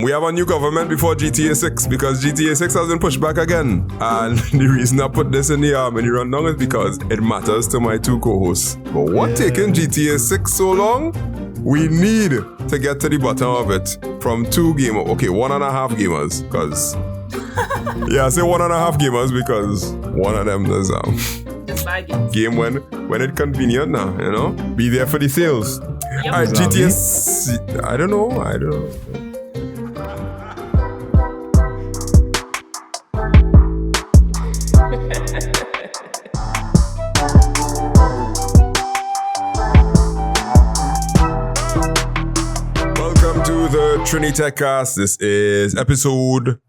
We have a new government before GTA 6 because GTA 6 has been pushed back again. And the reason I put this in the rundown is because it matters to my two co-hosts. But what taking GTA 6 so long? We need to get to the bottom of it from 2 gamers. Okay, 1.5 gamers. Because, yeah, I say 1.5 gamers because one of them does game when it's convenient now, you know? Be there for the sales. Yep. Alright, GTA... I don't know. Welcome to the Trinitech Cast. This is episode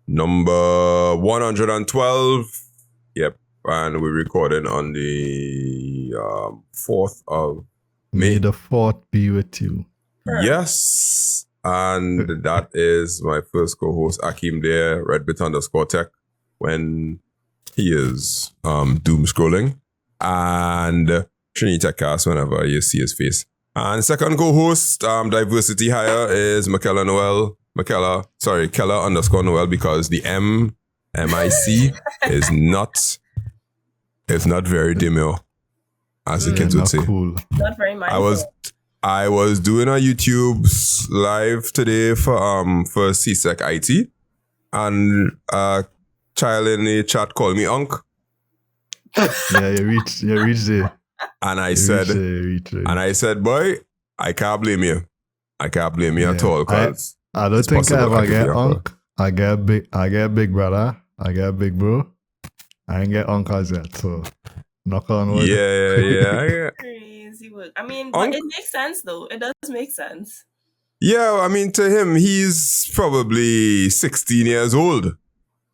number 112. Yep, and we're recording on the 4th of May. May the 4th be with you. Yes, and that is my first co-host, Akeem there, Redbit_tech, when he is doom scrolling, and Trinitech Cast whenever you see his face. And second co-host, diversity hire, is Keller _Noel, because the MIC is not very demure, as the kids would say. Cool. Not very mindful. I was doing a YouTube live today for CSEC IT, and a child in the chat called me Unc. Yeah, you reached there. And I said, boy, I can't blame you. At all. Cause I don't think I ever get Unc. I get big brother. I get big bro. I ain't get uncles yet, so knock on wood. Yeah. Crazy work. I mean, but it makes sense though. It does make sense. Yeah, I mean, to him, he's probably 16 years old,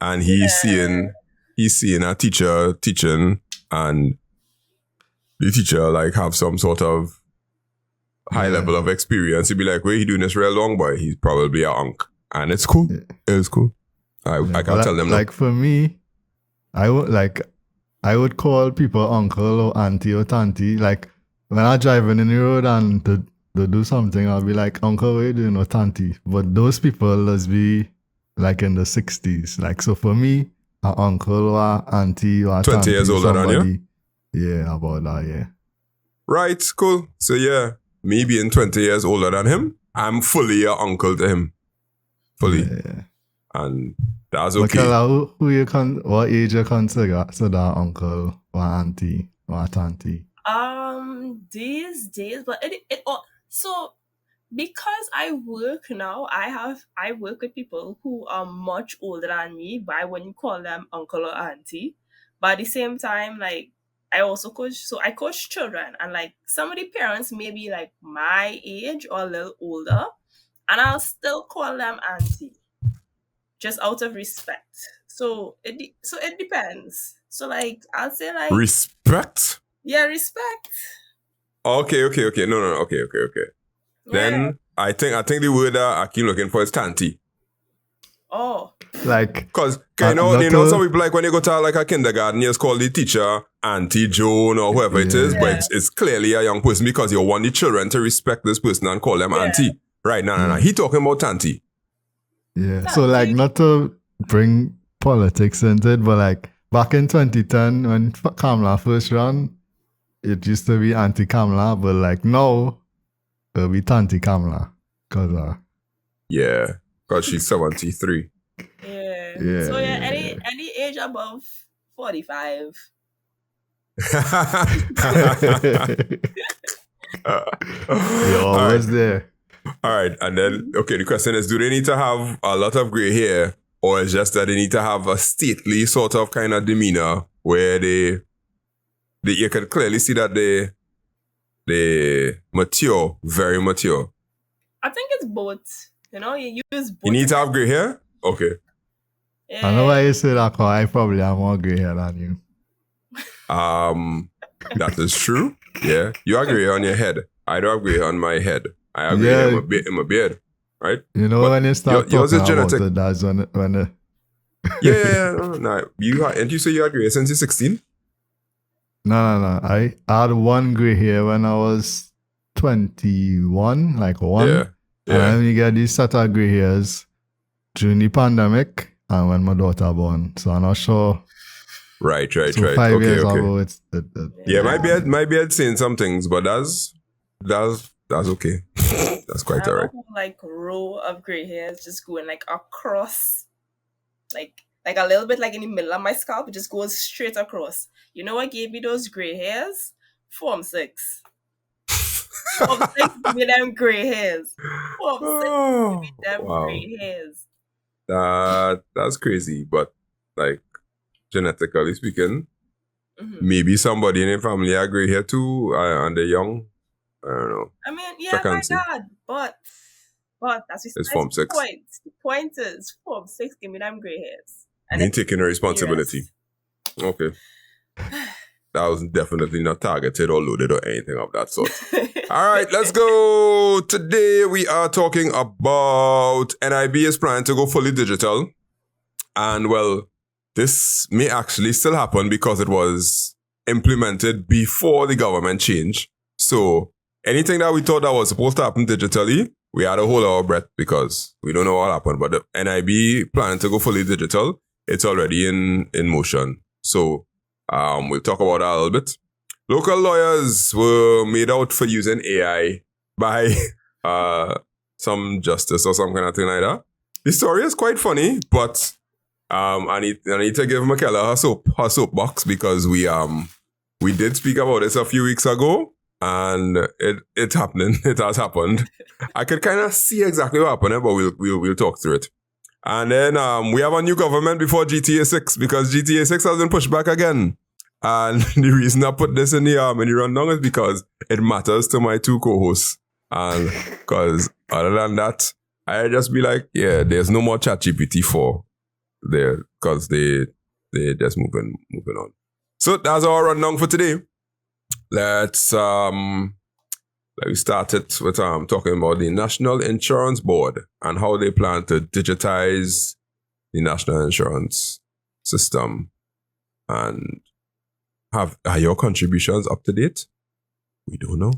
and he's seeing a teacher teaching, and the teacher like have some sort of high level of experience. He'd be like, "Wait, he doing this real long, boy? He's probably a unk," and it's cool. Yeah. It's cool. I can't tell them. Like for me, I would call people uncle or auntie or tanty. Like when I'm driving in the road and to do something, I'll be like, "Uncle, what you doing?" or "Tanty." But those people must be like in the 60s. Like so for me, an uncle or auntie or 20 tanty, years older than you? Yeah, about that, yeah. Right, cool. So yeah, me being 20 years older than him, I'm fully an uncle to him. Fully. Yeah. And that's okay. Michaela, what age you consider uncle or auntie or tanty? These days, but so because I work now, I work with people who are much older than me, but I wouldn't call them uncle or auntie. But at the same time, like I also coach, so I coach children, and like some of the parents may be like my age or a little older, and I'll still call them auntie, just out of respect. So it depends. So like I'll say like respect. Yeah, respect. Okay. No. Okay. Yeah. Then I think the word I keep looking for is tanty. Oh. Like, because you know some people like when you go to like a kindergarten, you just call the teacher Auntie Joan or whoever it is, but it's clearly a young person because you want the children to respect this person and call them auntie. Right? No. He talking about tanty. Yeah. So like not to bring politics into it, but like back in 2010 when Kamala first ran, it used to be Auntie Kamala, but like now it'll be Tanty Kamala. Because she's 73. Yeah. So any age above 45. You're always there. All right, and then the question is, do they need to have a lot of gray hair, or is just that they need to have a stately sort of kind of demeanor where you can clearly see that they mature, very mature? I think it's both. You use both. You need to have gray hair? Okay. Yeah. I know why you say that, because I probably have more gray hair than you. That is true. Yeah. You have gray hair on your head. I don't have gray hair on my head. I have gray hair in my beard. Right? When you start talking about it, that's when Yeah. No. And you say you had gray hair since you're 16? No. I had one gray hair when I was 21, like one. Yeah. And I only get these set of gray hairs during the pandemic and when my daughter born. So I'm not sure. Right. So 5 Okay, years okay. ago, it's Yeah, maybe I'd seen some things, but that's okay. That's quite I alright. have a like row of gray hairs just going like across, like a little bit like in the middle of my scalp. It just goes straight across. You know what gave me those gray hairs? Form 6. Form 6 give me them gray hairs. Form 6 give me them Wow. gray hairs. That's crazy, but like genetically speaking, Mhm. maybe somebody in the family are gray hair too, and they're young. I don't know. I mean, yeah, Check and my see. God, but that's It's Form 6. point. The point is Form 6 give me them gray hairs. You ain't taking a responsibility. Okay. That was definitely not targeted or loaded or anything of that sort. All right, let's go. Today we are talking about NIB is planning to go fully digital. And well, this may actually still happen because it was implemented before the government change. So anything that we thought that was supposed to happen digitally, we had to hold our breath because we don't know what happened. But the NIB planning to go fully digital. It's already in motion. So we'll talk about that a little bit. Local lawyers were made out for using AI by some justice or some kind of thing like that. The story is quite funny, but I need to give Michaela her soapbox because we did speak about this a few weeks ago, and it's happening. It has happened. I could kind of see exactly what happened, but we'll talk through it. And then we have a new government before GTA 6 because GTA 6 has been pushed back again. And the reason I put this in the rundown is because it matters to my two co-hosts. And because other than that, I just be like, yeah, there's no more ChatGPT 4 there because they just moving on. So that's our rundown for today. Let's start it with talking about the National Insurance Board and how they plan to digitize the national insurance system. And are your contributions up to date? We don't know.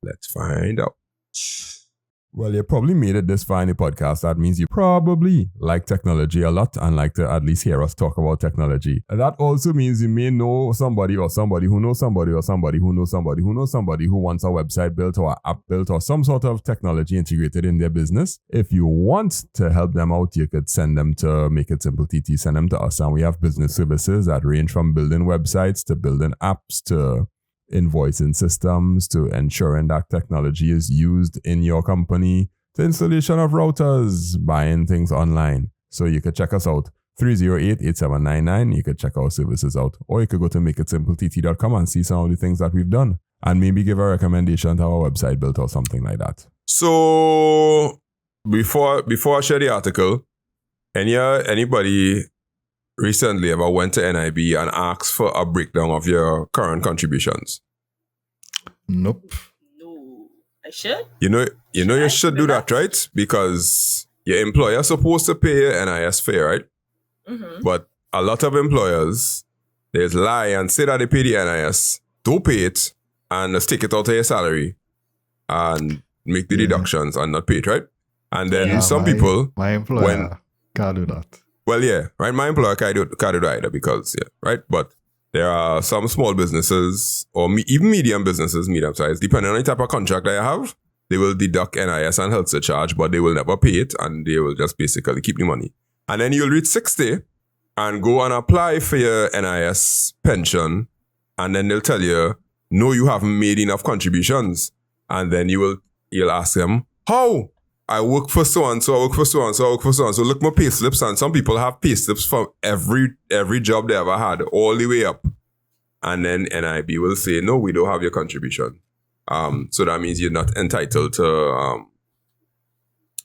Let's find out. Well, you probably made it this far in the podcast. That means you probably like technology a lot and like to at least hear us talk about technology. And that also means you may know somebody or somebody who knows somebody or somebody who knows somebody who knows somebody who wants a website built or an app built or some sort of technology integrated in their business. If you want to help them out, you could send them to Make It Simple TT, send them to us. And we have business services that range from building websites to building apps to invoicing systems to ensuring that technology is used in your company, to installation of routers, buying things online. So you could check us out, 308-8799. You could check our services out. Or you could go to makeitsimplett.com and see some of the things that we've done. And maybe give a recommendation to our website built or something like that. So before I share the article, anybody recently ever went to NIB and asked for a breakdown of your current contributions? Nope. No, I should. You should do that, right? Because your employer is supposed to pay your NIS fee, right? Mm-hmm. But a lot of employers, they lie and say that they pay the NIS, don't pay it, and just take it out of your salary and make the deductions and not pay it, right? And then some people... My employer can't do that. Well, yeah, right? My employer can't do that either because, yeah, right? But there are some small businesses or even medium businesses, medium size, depending on the type of contract I have, they will deduct NIS and health surcharge, but they will never pay it and they will just basically keep the money. And then you'll reach 60 and go and apply for your NIS pension, and then they'll tell you, no, you haven't made enough contributions. And then you'll ask them, how? I work for so-and-so, I work for so-and-so, I work for so-and-so. Look my pay slips, and some people have pay slips from every job they ever had, all the way up. And then NIB will say, no, we don't have your contribution. So that means you're not entitled to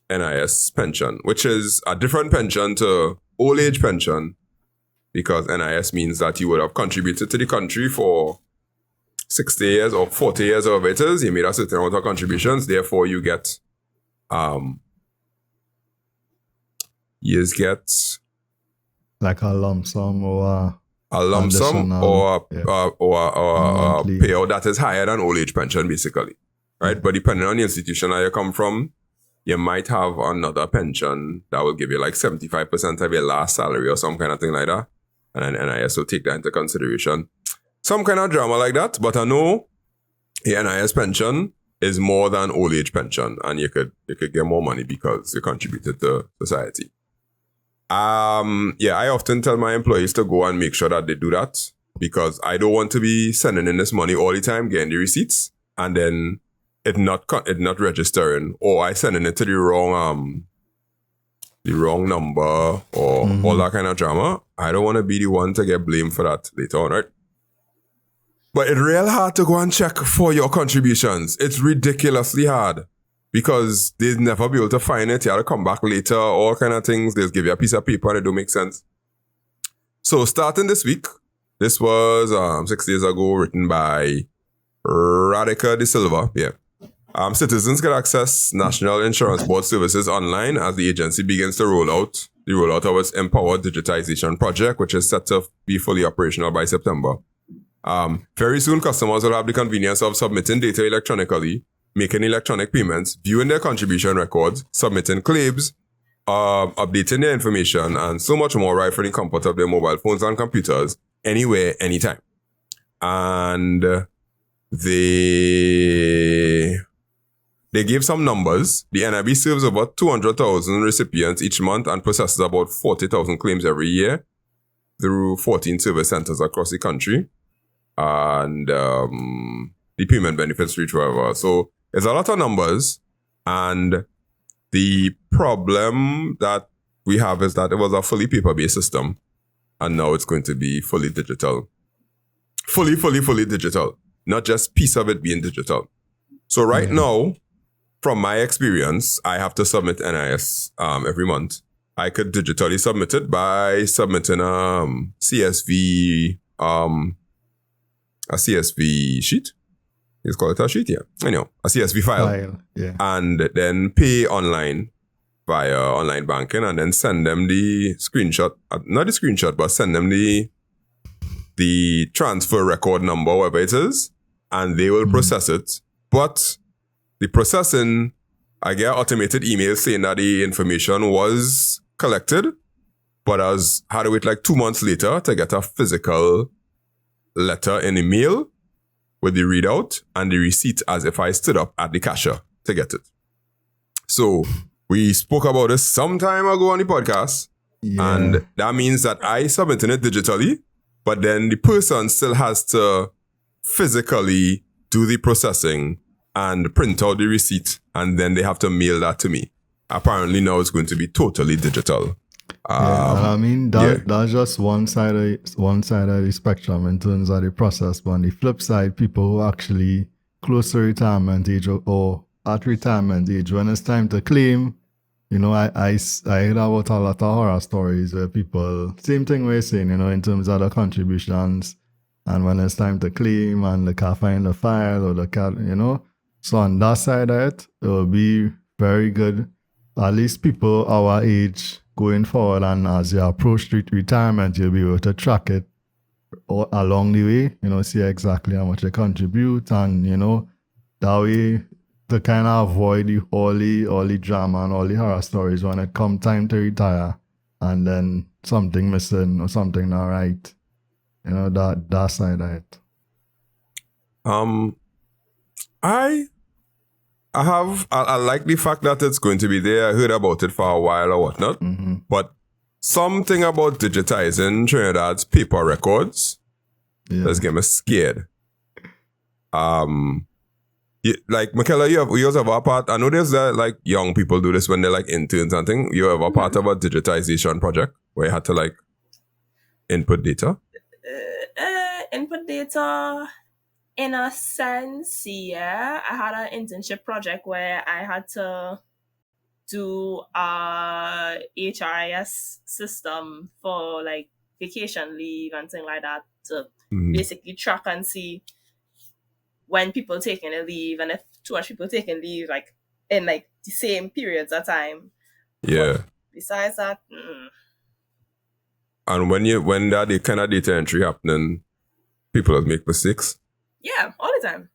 NIS pension, which is a different pension to old age pension, because NIS means that you would have contributed to the country for 60 years or 40 years or whatever it is. You made a certain amount of contributions, therefore you get... you get like a lump sum or a lump sum or a payout that is higher than old age pension, basically, right? But depending on the institution that you come from, you might have another pension that will give you like 75% of your last salary or some kind of thing like that. And then NIS will take that into consideration. Some kind of drama like that, but I know the NIS pension is more than old age pension, and you could get more money because you contributed to society. I often tell my employees to go and make sure that they do that, because I don't want to be sending in this money all the time, getting the receipts, and then it not registering, or I sending it to the wrong number, or all that kind of drama. I don't want to be the one to get blamed for that later on, right? But it's real hard to go and check for your contributions. It's ridiculously hard, because they'll never be able to find it. You have to come back later, all kind of things. They'll give you a piece of paper and it don't make sense. So starting this week, this was 6 days ago, written by Radica De Silva. Yeah. Citizens can access National Insurance Board services online as the agency begins to roll out of its Empowered Digitization project, which is set to be fully operational by September. Very soon, customers will have the convenience of submitting data electronically, making electronic payments, viewing their contribution records, submitting claims, updating their information, and so much more right from the comfort of their mobile phones and computers, anywhere, anytime. And they gave some numbers. The NIB serves about 200,000 recipients each month and processes about 40,000 claims every year through 14 service centers across the country. And the payment benefits reach wherever. So it's a lot of numbers. And the problem that we have is that it was a fully paper-based system. And now it's going to be fully digital. Fully digital. Not just piece of it being digital. So right now, from my experience, I have to submit NIS every month. I could digitally submit it by submitting a CSV sheet. Let's call it a sheet, yeah. Anyhow, a CSV file. Yeah. And then pay online via online banking, and then send them the screenshot, not the screenshot, but send them the transfer record number, whatever it is, and they will process it. But the processing, I get automated email saying that the information was collected, but I had to wait like 2 months later to get a physical letter in the mail with the readout and the receipt as if I stood up at the cashier to get it. So we spoke about this some time ago on the podcast, and that means that I submitted it digitally, but then the person still has to physically do the processing and print out the receipt, and then they have to mail that to me. Apparently now it's going to be totally digital. I mean, that's just one side of the spectrum in terms of the process. But on the flip side, people who actually close to retirement age or at retirement age, when it's time to claim, you know, I heard about a lot of horror stories where people, same thing we're saying, you know, in terms of the contributions, and when it's time to claim and they can't find the file or the cat, you know. So on that side of it, it will be very good. At least people our age going forward, and as you approach retirement, you'll be able to track it all along the way, you know, see exactly how much you contribute, and, you know, that way to kind of avoid all the drama and all the horror stories when it come time to retire and then something missing or something not right. You know, that side of it. I like the fact that it's going to be there. I heard about it for a while or whatnot. But something about digitizing Trinidad's paper records does get me scared. Like, Michaela, you also have a part. I know there's like young people do this when they're like interns and things. You have a part of a digitization project where you had to like input data? Input data, in a sense, yeah. I had an internship project where I had to do a HRIS system for like vacation leave and things like that to basically track and see when people taking a leave and if too much people taking leave like in like the same periods of time. Yeah. But besides that, And when that the kind of data entry happening, people make mistakes. Yeah, all the time.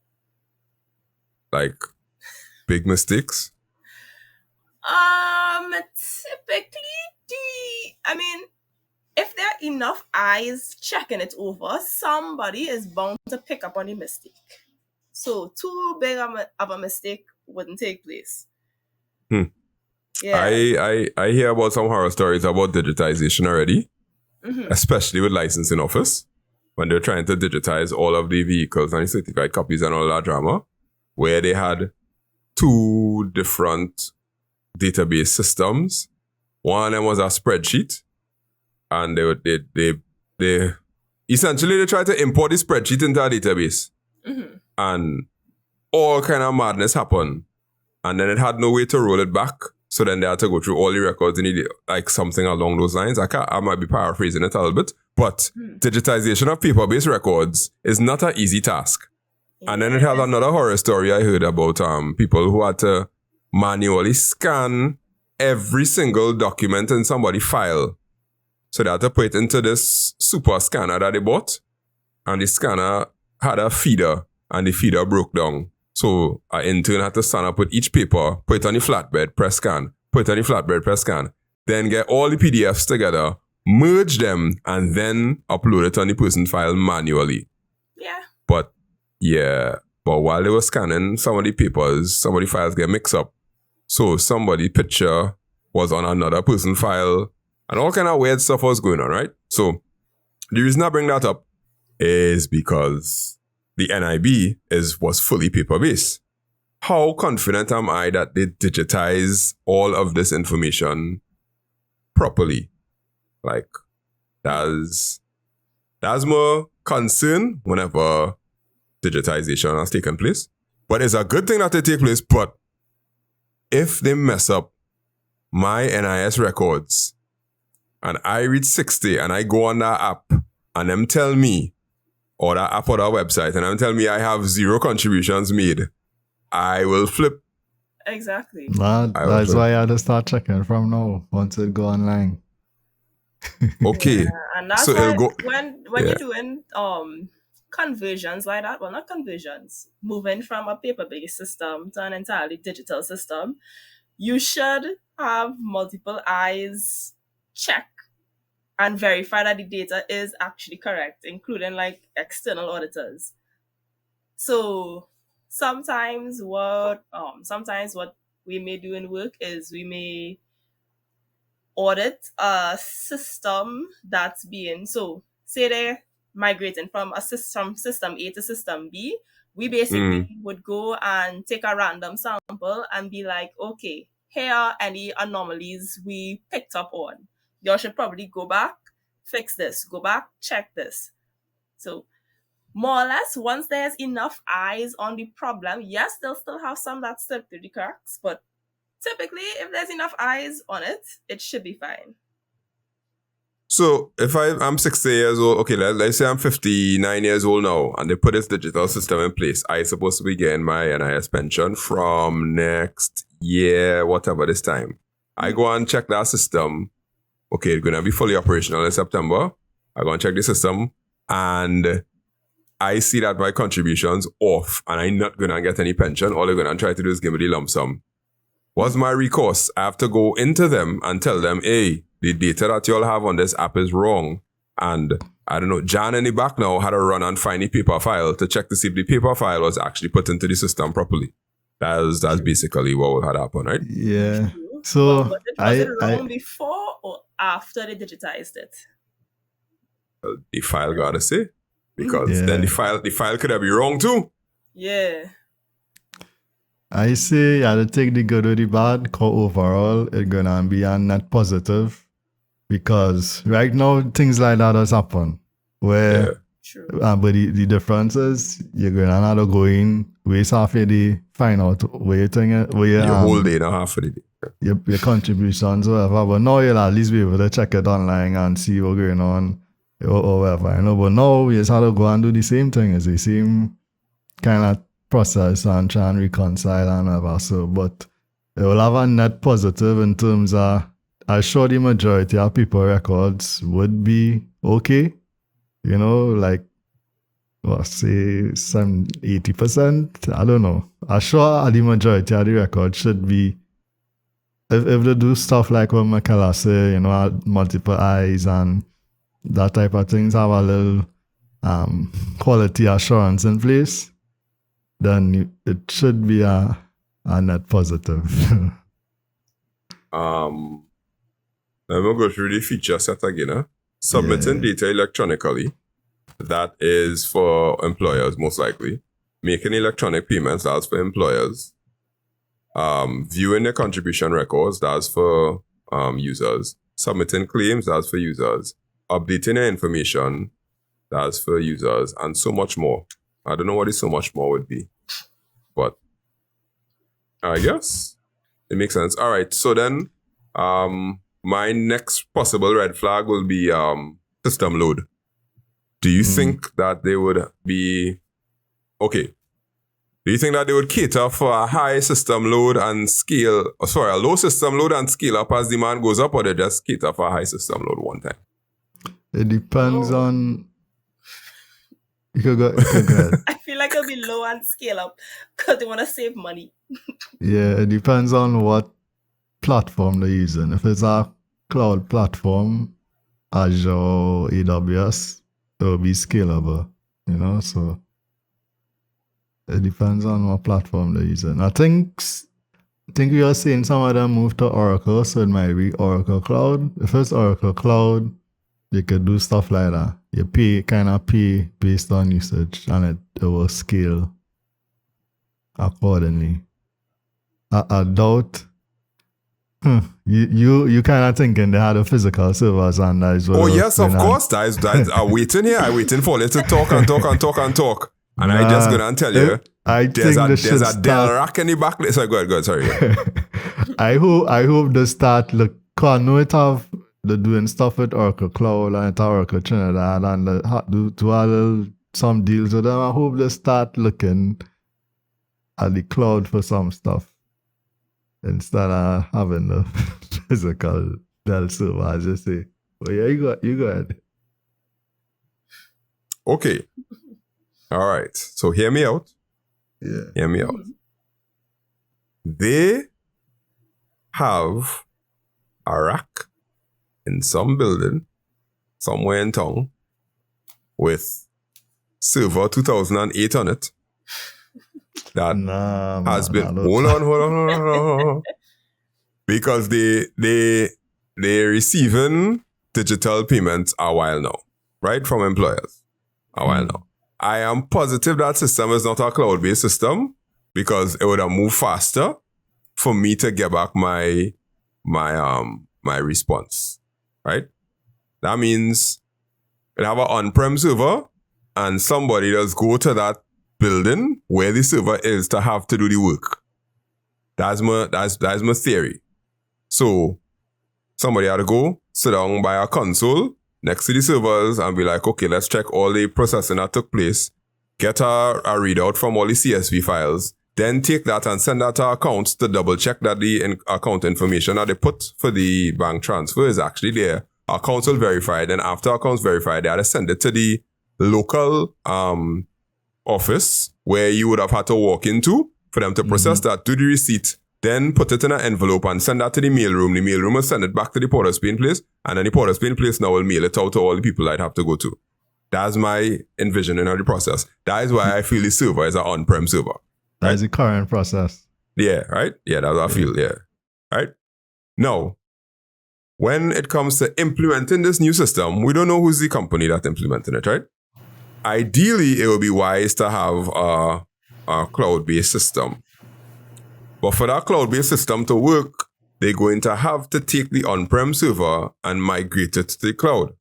Like big mistakes. Typically, if there are enough eyes checking it over, somebody is bound to pick up on the mistake. So too big of a mistake wouldn't take place. Hmm. Yeah. I hear about some horror stories about digitization already, especially with licensing office, when they're trying to digitize all of the vehicles and the certified copies and all that drama, where they had two different database systems. One of them was a spreadsheet, and they essentially they tried to import the spreadsheet into a database, and all kind of madness happened, and then it had no way to roll it back. So then they had to go through all the records and like something along those lines. I might be paraphrasing it a little bit, but digitization of paper-based records is not an easy task. And then it had another horror story I heard about people who had to manually scan every single document in somebody's file. So they had to put it into this super scanner that they bought, and the scanner had a feeder, and the feeder broke down. So an intern had to stand up with each paper, put it on the flatbed, press scan, put it on the flatbed, press scan, then get all the PDFs together, merge them, and then upload it on the person's file manually. Yeah. But while they were scanning, some of the papers, some of the files get mixed up. So somebody's picture was on another person's file, and all kind of weird stuff was going on, right? So the reason I bring that up is because the NIB was fully paper-based. How confident am I that they digitize all of this information properly? Like, that's more concern whenever digitization has taken place. But it's a good thing that they take place. But if they mess up my NIS records and I reach 60 and I go on that app and them tell me, or that app or that website, and them tell me I have 0 contributions made, I will flip. Exactly. That's why I had to start checking from now once it go online. Okay. Yeah, and that's So why it'll go. when you're doing conversions like that, well, not conversions, moving from a paper-based system to an entirely digital system, you should have multiple eyes check and verify that the data is actually correct, including like external auditors. So sometimes what we may do in work is we may audit a system that's being, so say they're migrating from system A to system B, we basically would go and take a random sample and be like, okay, here are any anomalies we picked up on. You should probably go back, fix this, go back, check this. So more or less, once there's enough eyes on the problem, yes, they'll still have some that slip through the cracks, but typically, if there's enough eyes on it, it should be fine. So if I'm 60 years old, okay, let's say I'm 59 years old now, and they put this digital system in place, I'm supposed to be getting my NIS pension from next year, whatever this time. I go and check that system. Okay, it's going to be fully operational in September. I go and check the system, and I see that my contribution's off, and I'm not going to get any pension. All they're going to try to do is give me the lump sum. What's my recourse? I have to go into them and tell them, hey, the data that you all have on this app is wrong. And I don't know, Jan in the back now had to run and find the paper file to check to see if the paper file was actually put into the system properly. That's basically what had happened, right? Yeah. So was it wrong before or after they digitized it? The file gotta say. Because then the file could have been wrong too. Yeah. I say you have to take the good with the bad, because overall it's gonna be a net positive. Because right now things like that has happened. Where but the difference is you're gonna have to go in, waste half a day, find out where your whole day, not half of the day. Your contributions, whatever. But now you'll at least be able to check it online and see what's going on or whatever. You know, but now you just have to go and do the same thing. It's the same kind of process and try and reconcile and whatever. So, but it will have a net positive in terms of, I'm sure the majority of people records would be okay. You know, like, say some 80%. I don't know. I'm sure the majority of the records should be if they do stuff like what Michaela say, multiple eyes and that type of things, have a little quality assurance in place, then it should be a net positive. Let me go through the feature set again. Submitting data electronically. That is for employers, most likely. Making electronic payments, that's for employers. Viewing the contribution records, that's for users. Submitting claims, that's for users. Updating the information, that's for users. And so much more. I don't know what so much more would be. But I guess it makes sense. All right. So then my next possible red flag will be system load. Do you think that they would be... Okay. Do you think that they would cater for a high system load and scale... a low system load and scale up as demand goes up, or they just cater for a high system load one time? It depends on... You could go ahead. I feel like it'll be low and scale up because they want to save money. Yeah, it depends on what platform they're using. If it's a cloud platform, Azure, AWS, it will be scalable, so it depends on what platform they're using. I think we are seeing some of them move to Oracle, so it might be Oracle Cloud. If it's Oracle Cloud, you could do stuff like that. You pay based on usage, and it will scale accordingly. I doubt. You kind of thinking they had a physical servers, and that is what. Oh yes, of course. That is I'm waiting here. I'm waiting for you to talk and talk. And I just gonna tell you, there's a Dell rack in the back. Sorry, go ahead. Sorry. I hope they start look. Cause I know they're doing stuff with Oracle Cloud and Oracle Trinidad, and they do some deals with them. I hope they start looking at the cloud for some stuff instead of having the physical Dell server. I just say, well, yeah, you go ahead. Okay. All right. So hear me out. Yeah. Hear me out. They have a rack in some building somewhere in town with server 2008 on it that has been... Hold on. Because they receiving digital payments a while now, right? From employers a while now. I am positive that system is not a cloud-based system because it would have moved faster for me to get back my response, right? That means it have an on-prem server and somebody does go to that building where the server is to have to do the work. That's my theory. So somebody had to go sit down by a console next to the servers and be like, okay, let's check all the processing that took place, get a readout from all the CSV files, then take that and send that to accounts to double check that the account information that they put for the bank transfer is actually there. Accounts will verify. Then after accounts verify, they had to send it to the local office where you would have had to walk into for them to process that, do the receipt, then put it in an envelope and send that to the mailroom. The mailroom will send it back to the Port of Spain place, and then the Port of Spain place now will mail it out to all the people I'd have to go to. That's my envisioning of the process. That is why I feel the server is an on-prem server. That is the current process. Yeah, right? Yeah, that's what I feel, yeah. Right? Now, when it comes to implementing this new system, we don't know who's the company that's implementing it, right? Ideally, it would be wise to have a cloud-based system. But for that cloud-based system to work, they're going to have to take the on-prem server and migrate it to the cloud.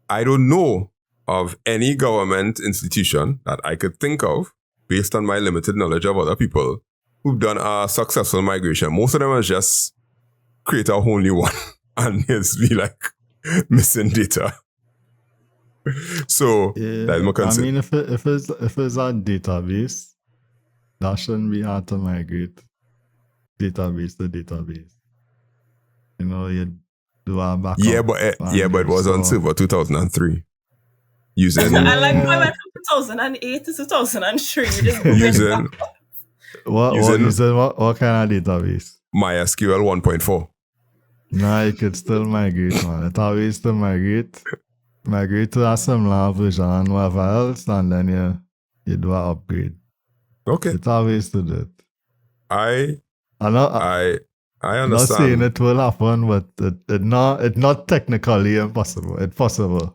I don't know of any government institution that I could think of, based on my limited knowledge of other people, who've done a successful migration. Most of them are just create a whole new one and it's be like missing data. So that's my concern. I mean, if it's a database, that shouldn't be hard to migrate database to database. You do a backup. Yeah, but it was on server 2003. Using I like when I went from 2008 to 2003. Just using What kind of database? MySQL 1.4. Nah, you could still migrate, man. It's always to migrate to a similar version and whatever else, and then you do an upgrade. Okay. It's always to do it. I I'm not saying understand. it will happen, but it's not technically impossible. It's possible.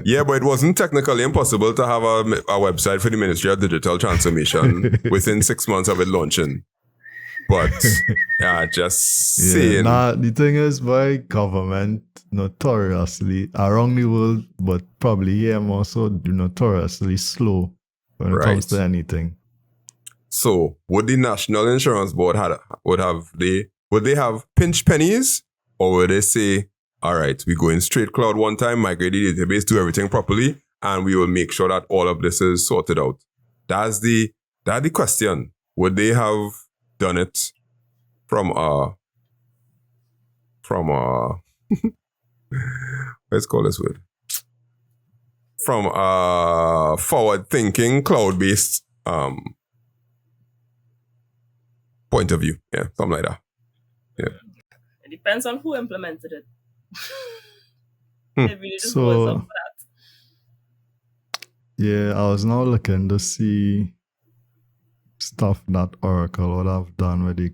Yeah, but it wasn't technically impossible to have a website for the Ministry of Digital Transformation within 6 months of it launching. But just saying. Nah, the thing is, boy, government notoriously around the world, but probably here more so, notoriously slow when it comes to anything. So, would the National Insurance Board would they have pinch pennies, or would they say, all right, we go in straight cloud one time, migrate the database, do everything properly, and we will make sure that all of this is sorted out? That's the question. Would they have done it from let's call this word, from a forward-thinking, cloud-based point of view? Yeah, something like that. Yeah. It depends on who implemented it. It really just So- goes up for that. Yeah, I was now looking to see stuff that Oracle would have done with the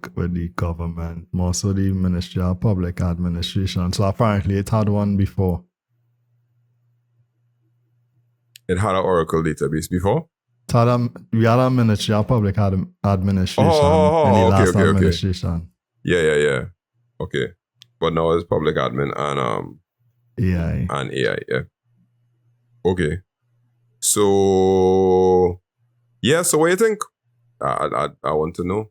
government, more so the Ministry of Public Administration. So apparently it had one before. It had an Oracle database before. We had a Ministry of Public Administration in the okay, last okay. administration. Yeah. Okay. But now it's public admin and AI. and AI, yeah. Okay. So so what do you think? I want to know.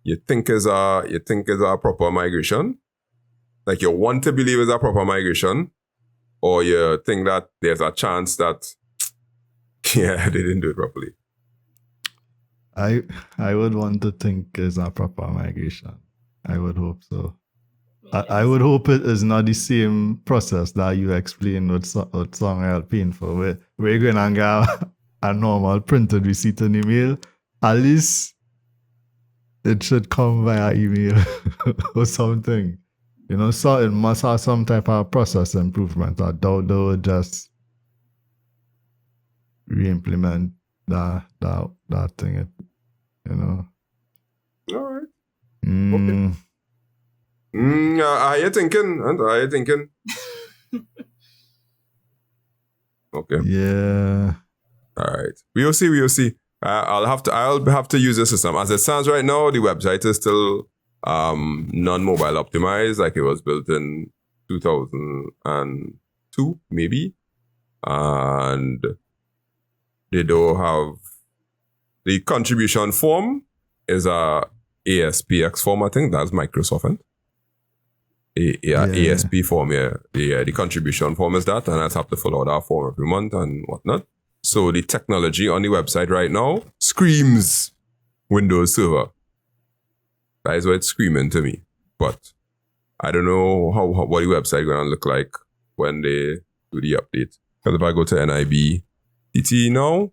You think is a proper migration? Like you want to believe is a proper migration? Or you think that there's a chance that they didn't do it properly? I would want to think it's a proper migration. I would hope so. I would hope it is not the same process that you explained with something else painful. Where you're going to get a normal printed receipt in email. At least it should come via email or something. So it must have some type of process improvement. I doubt they would just re-implement that thing. All right. Mm. Are you thinking? Are you thinking? Okay. Yeah. All right. We will see. I'll have to use the system. As it stands right now, the website is still non-mobile optimized, like it was built in 2002, maybe. And they don't have the contribution form is a ASPX form, I think. That's Microsoft. ASP form, the contribution form is that, and I have to fill out that form every month and whatnot. So the technology on the website right now screams Windows Server. That is what it's screaming to me. But I don't know what the website going to look like when they do the update. Because if I go to NIB TT now,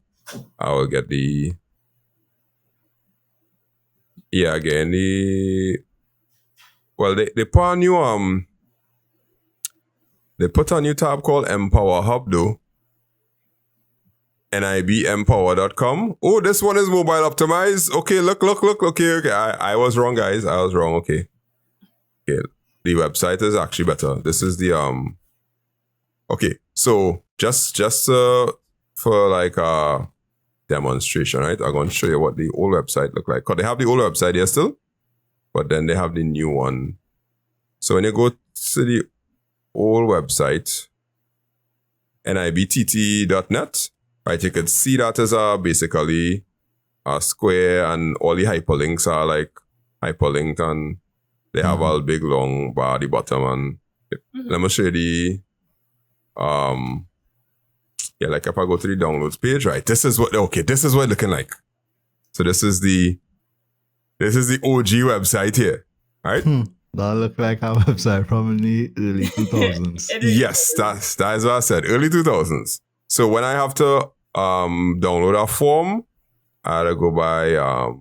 I will get they put a new they put a new tab called Empower Hub though. NIBempower.com. Oh, this one is mobile optimized. Okay, look. Okay. I was wrong, guys. I was wrong. Okay. The website is actually better. This is the okay. So just for like a demonstration, right? I'm going to show you what the old website look like. Because they have the old website here still, but then they have the new one. So when you go to the old website, nibtt.net, right, you could see that as basically a square, and all the hyperlinks are like hyperlinked, and they have a big long bar at the bottom. And let me show you the like if I go to the downloads page, right, this is what it's looking like. So this is the OG website here, right? That look like a website from the early 2000s. Yes, that is what I said, early 2000s. So when I have to download a form, I had to go by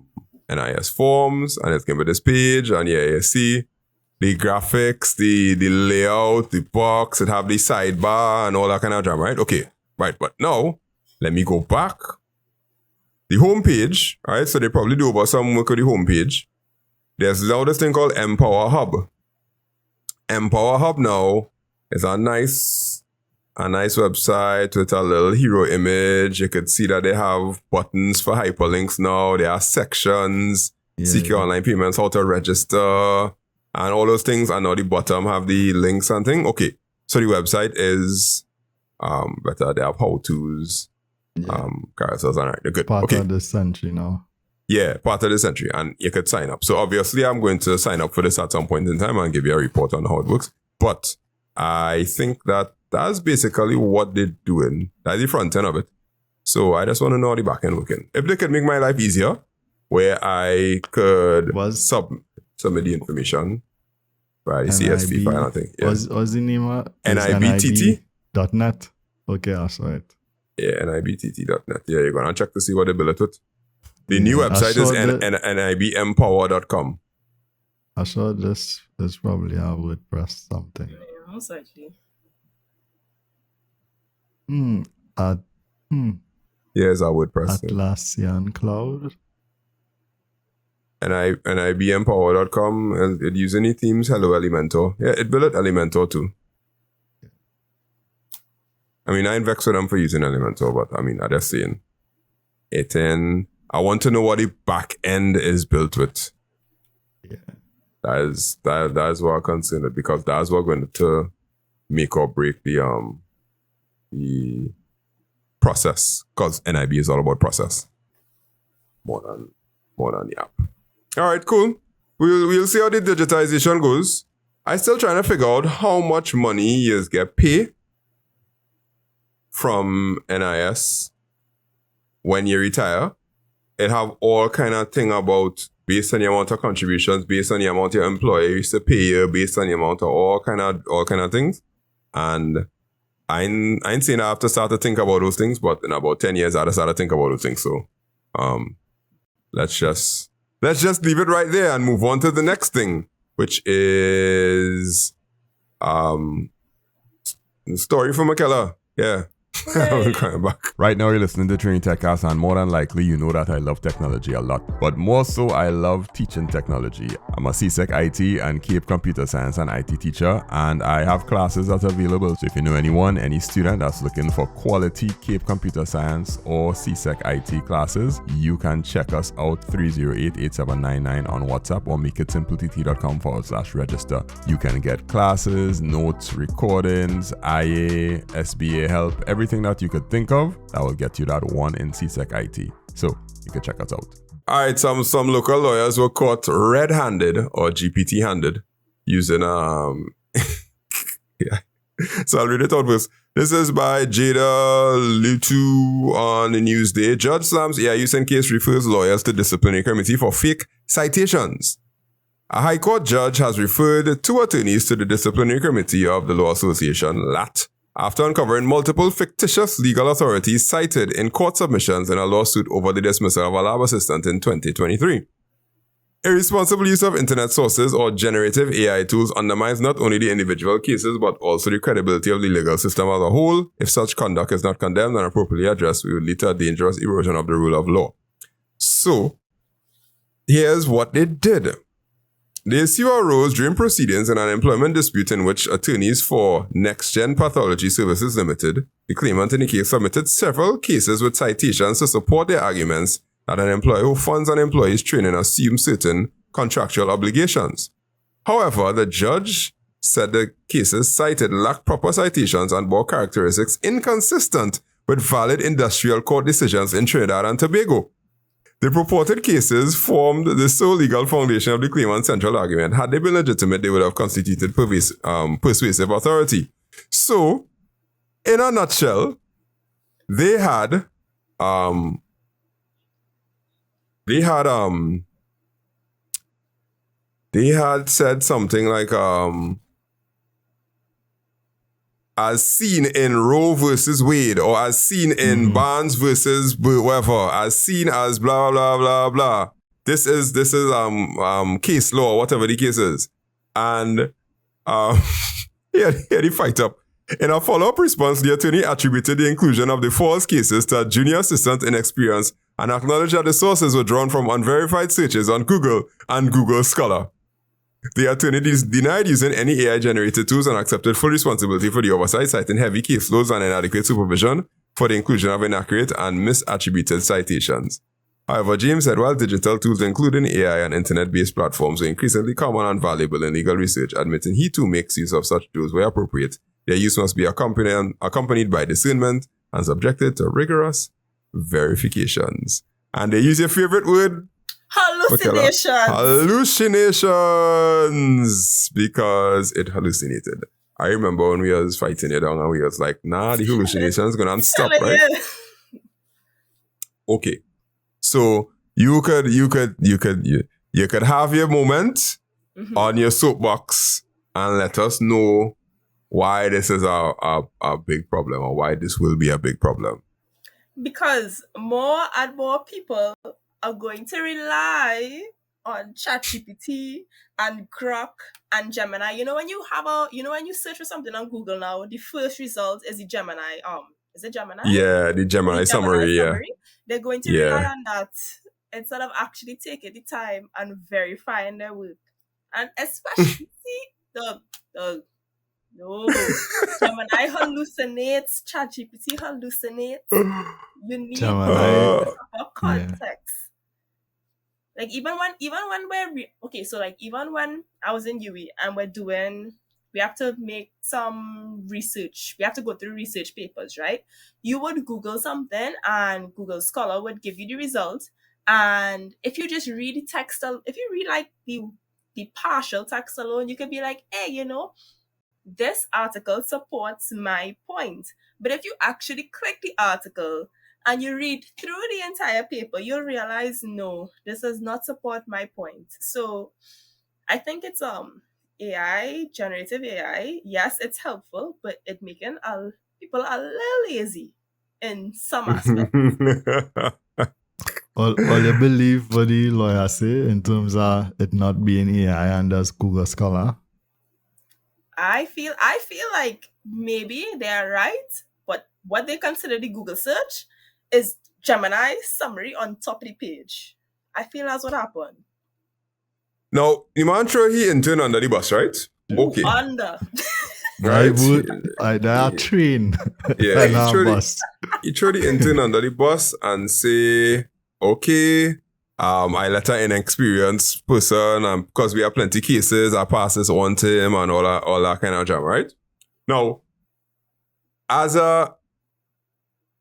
NIS forms, and it's given me this page, and yeah, you see the graphics, the layout, the box, it have the sidebar and all that kind of drama, right? Okay, right, but now, let me go back. The homepage, right? So they probably do about some work on the homepage. There's now this thing called Empower Hub. Empower Hub now is a nice website with a little hero image. You could see that they have buttons for hyperlinks now. There are sections, secure online payments, how to register, and all those things. And now the bottom have the links and things. Okay, so the website is better. They have how-tos, carousels, and they're good. Part of the century now. Yeah, part of the century, and you could sign up. So obviously, I'm going to sign up for this at some point in time and give you a report on how it works. But I think that's basically what they're doing. That's the front end of it. So I just want to know how the back end working. If they could make my life easier, where I could submit the information by the CSV file, I think. Yeah. Was the name of NIBTT.net. Okay, that's right. Yeah, NIBTT.net. Yeah, you're going to check to see what they built it with. The new website is NIBempower.com. I saw this probably a WordPress something. Yeah, most likely. Yeah, it's our WordPress. Atlassian Cloud. NIBempower.com, and it uses any themes. Hello, Elementor. Yeah, it built Elementor too. I mean, I ain't vexed with them for using Elementor, but I mean, I'm just saying. I want to know what the back end is built with. Yeah. That is what I'm concerned with, because that's what's going to make or break the process. Because NIB is all about process. More than the app. All right, cool. We'll see how the digitization goes. I'm still trying to figure out how much money you get paid from NIS when you retire. It have all kind of thing about based on the amount of contributions, based on the amount your employer used to pay you, based on the amount of all kind of things. And I ain't saying I have to start to think about those things, but in about 10 years I have to start to think about those things. So let's just leave it right there and move on to the next thing, which is the story from McKellar. Yeah. I'm coming back. Right now, you're listening to Training TechCast, and more than likely, you know that I love technology a lot. But more so, I love teaching technology. I'm a CSEC IT and CAPE Computer Science and IT teacher, and I have classes that are available. So if you know any student that's looking for quality CAPE Computer Science or CSEC IT classes, you can check us out 308-8799 on WhatsApp or makeitsimplett.com/register. You can get classes, notes, recordings, IA, SBA help, everything that you could think of that will get you that one in CSEC IT. So you can check us out. All right, some local lawyers were caught red-handed or GPT-handed using yeah. So I'll read it out first. This is by Jada Lutu on the Newsday. Judge slams AI use in case refers lawyers to disciplinary committee for fake citations. A High Court judge has referred two attorneys to the disciplinary committee of the Law Association, LAT, after uncovering multiple fictitious legal authorities cited in court submissions in a lawsuit over the dismissal of a lab assistant in 2023. Irresponsible use of internet sources or generative AI tools undermines not only the individual cases but also the credibility of the legal system as a whole. If such conduct is not condemned and appropriately addressed, we will lead to a dangerous erosion of the rule of law. So, here's what they did. The issue arose during proceedings in an employment dispute in which attorneys for NextGen Pathology Services Limited, the claimant in the case, submitted several cases with citations to support their arguments that an employer who funds an employee's training assumes certain contractual obligations. However, the judge said the cases cited lacked proper citations and bore characteristics inconsistent with valid industrial court decisions in Trinidad and Tobago. The purported cases formed the sole legal foundation of the claimant's central argument. Had they been legitimate, they would have constituted persuasive authority. So, in a nutshell, they had said something like as seen in Roe versus Wade, or as seen in Barnes versus whatever, as seen as blah blah blah blah. This is case law, whatever the case is. And here the fight up. In a follow-up response, the attorney attributed the inclusion of the false cases to a junior assistant inexperience and acknowledged that the sources were drawn from unverified searches on Google and Google Scholar. The attorney denied using any AI-generated tools and accepted full responsibility for the oversight, citing heavy caseloads and inadequate supervision for the inclusion of inaccurate and misattributed citations. However, James said while digital tools, including AI and internet-based platforms, are increasingly common and valuable in legal research, admitting he too makes use of such tools where appropriate, their use must be accompanied by discernment and subjected to rigorous verifications. And they use your favorite word? Hallucinations, because it hallucinated. I remember when we was fighting it down and we was like, nah, the hallucinations gonna stop, right? Okay. So you could have your moment on your soapbox and let us know why this is a big problem, or why this will be a big problem. Because more and more people are going to rely on ChatGPT and Grok and Gemini. You know when you search for something on Google now, the first result is the Gemini. Is it Gemini? Yeah, the Gemini summary. Yeah, they're going to rely on that instead of actually taking the time and verifying their work. And especially Gemini hallucinates, ChatGPT hallucinates. You need proper context. Like even when even when I was in UE and we have to make some research. We have to go through research papers, right? You would Google something and Google Scholar would give you the result. And if you just read the text, if you read like the partial text alone, you could be like, hey, this article supports my point. But if you actually click the article and you read through the entire paper, you'll realize, no, this does not support my point. So I think it's AI, generative AI, yes, it's helpful, but it making people a little lazy in some aspects. All you believe what the lawyer say in terms of it not being AI and as Google Scholar? I feel like maybe they are right, but what they consider the Google search is Gemini summary on top of the page. I feel that's what happened. Now, the man throw he intern under the bus, right? Okay. Under. Right? They are trained. Yeah, he throw the intern under the bus and say, okay, I let an inexperienced person, and because we have plenty cases, I pass this on to him and all that kind of jam, right? Now, as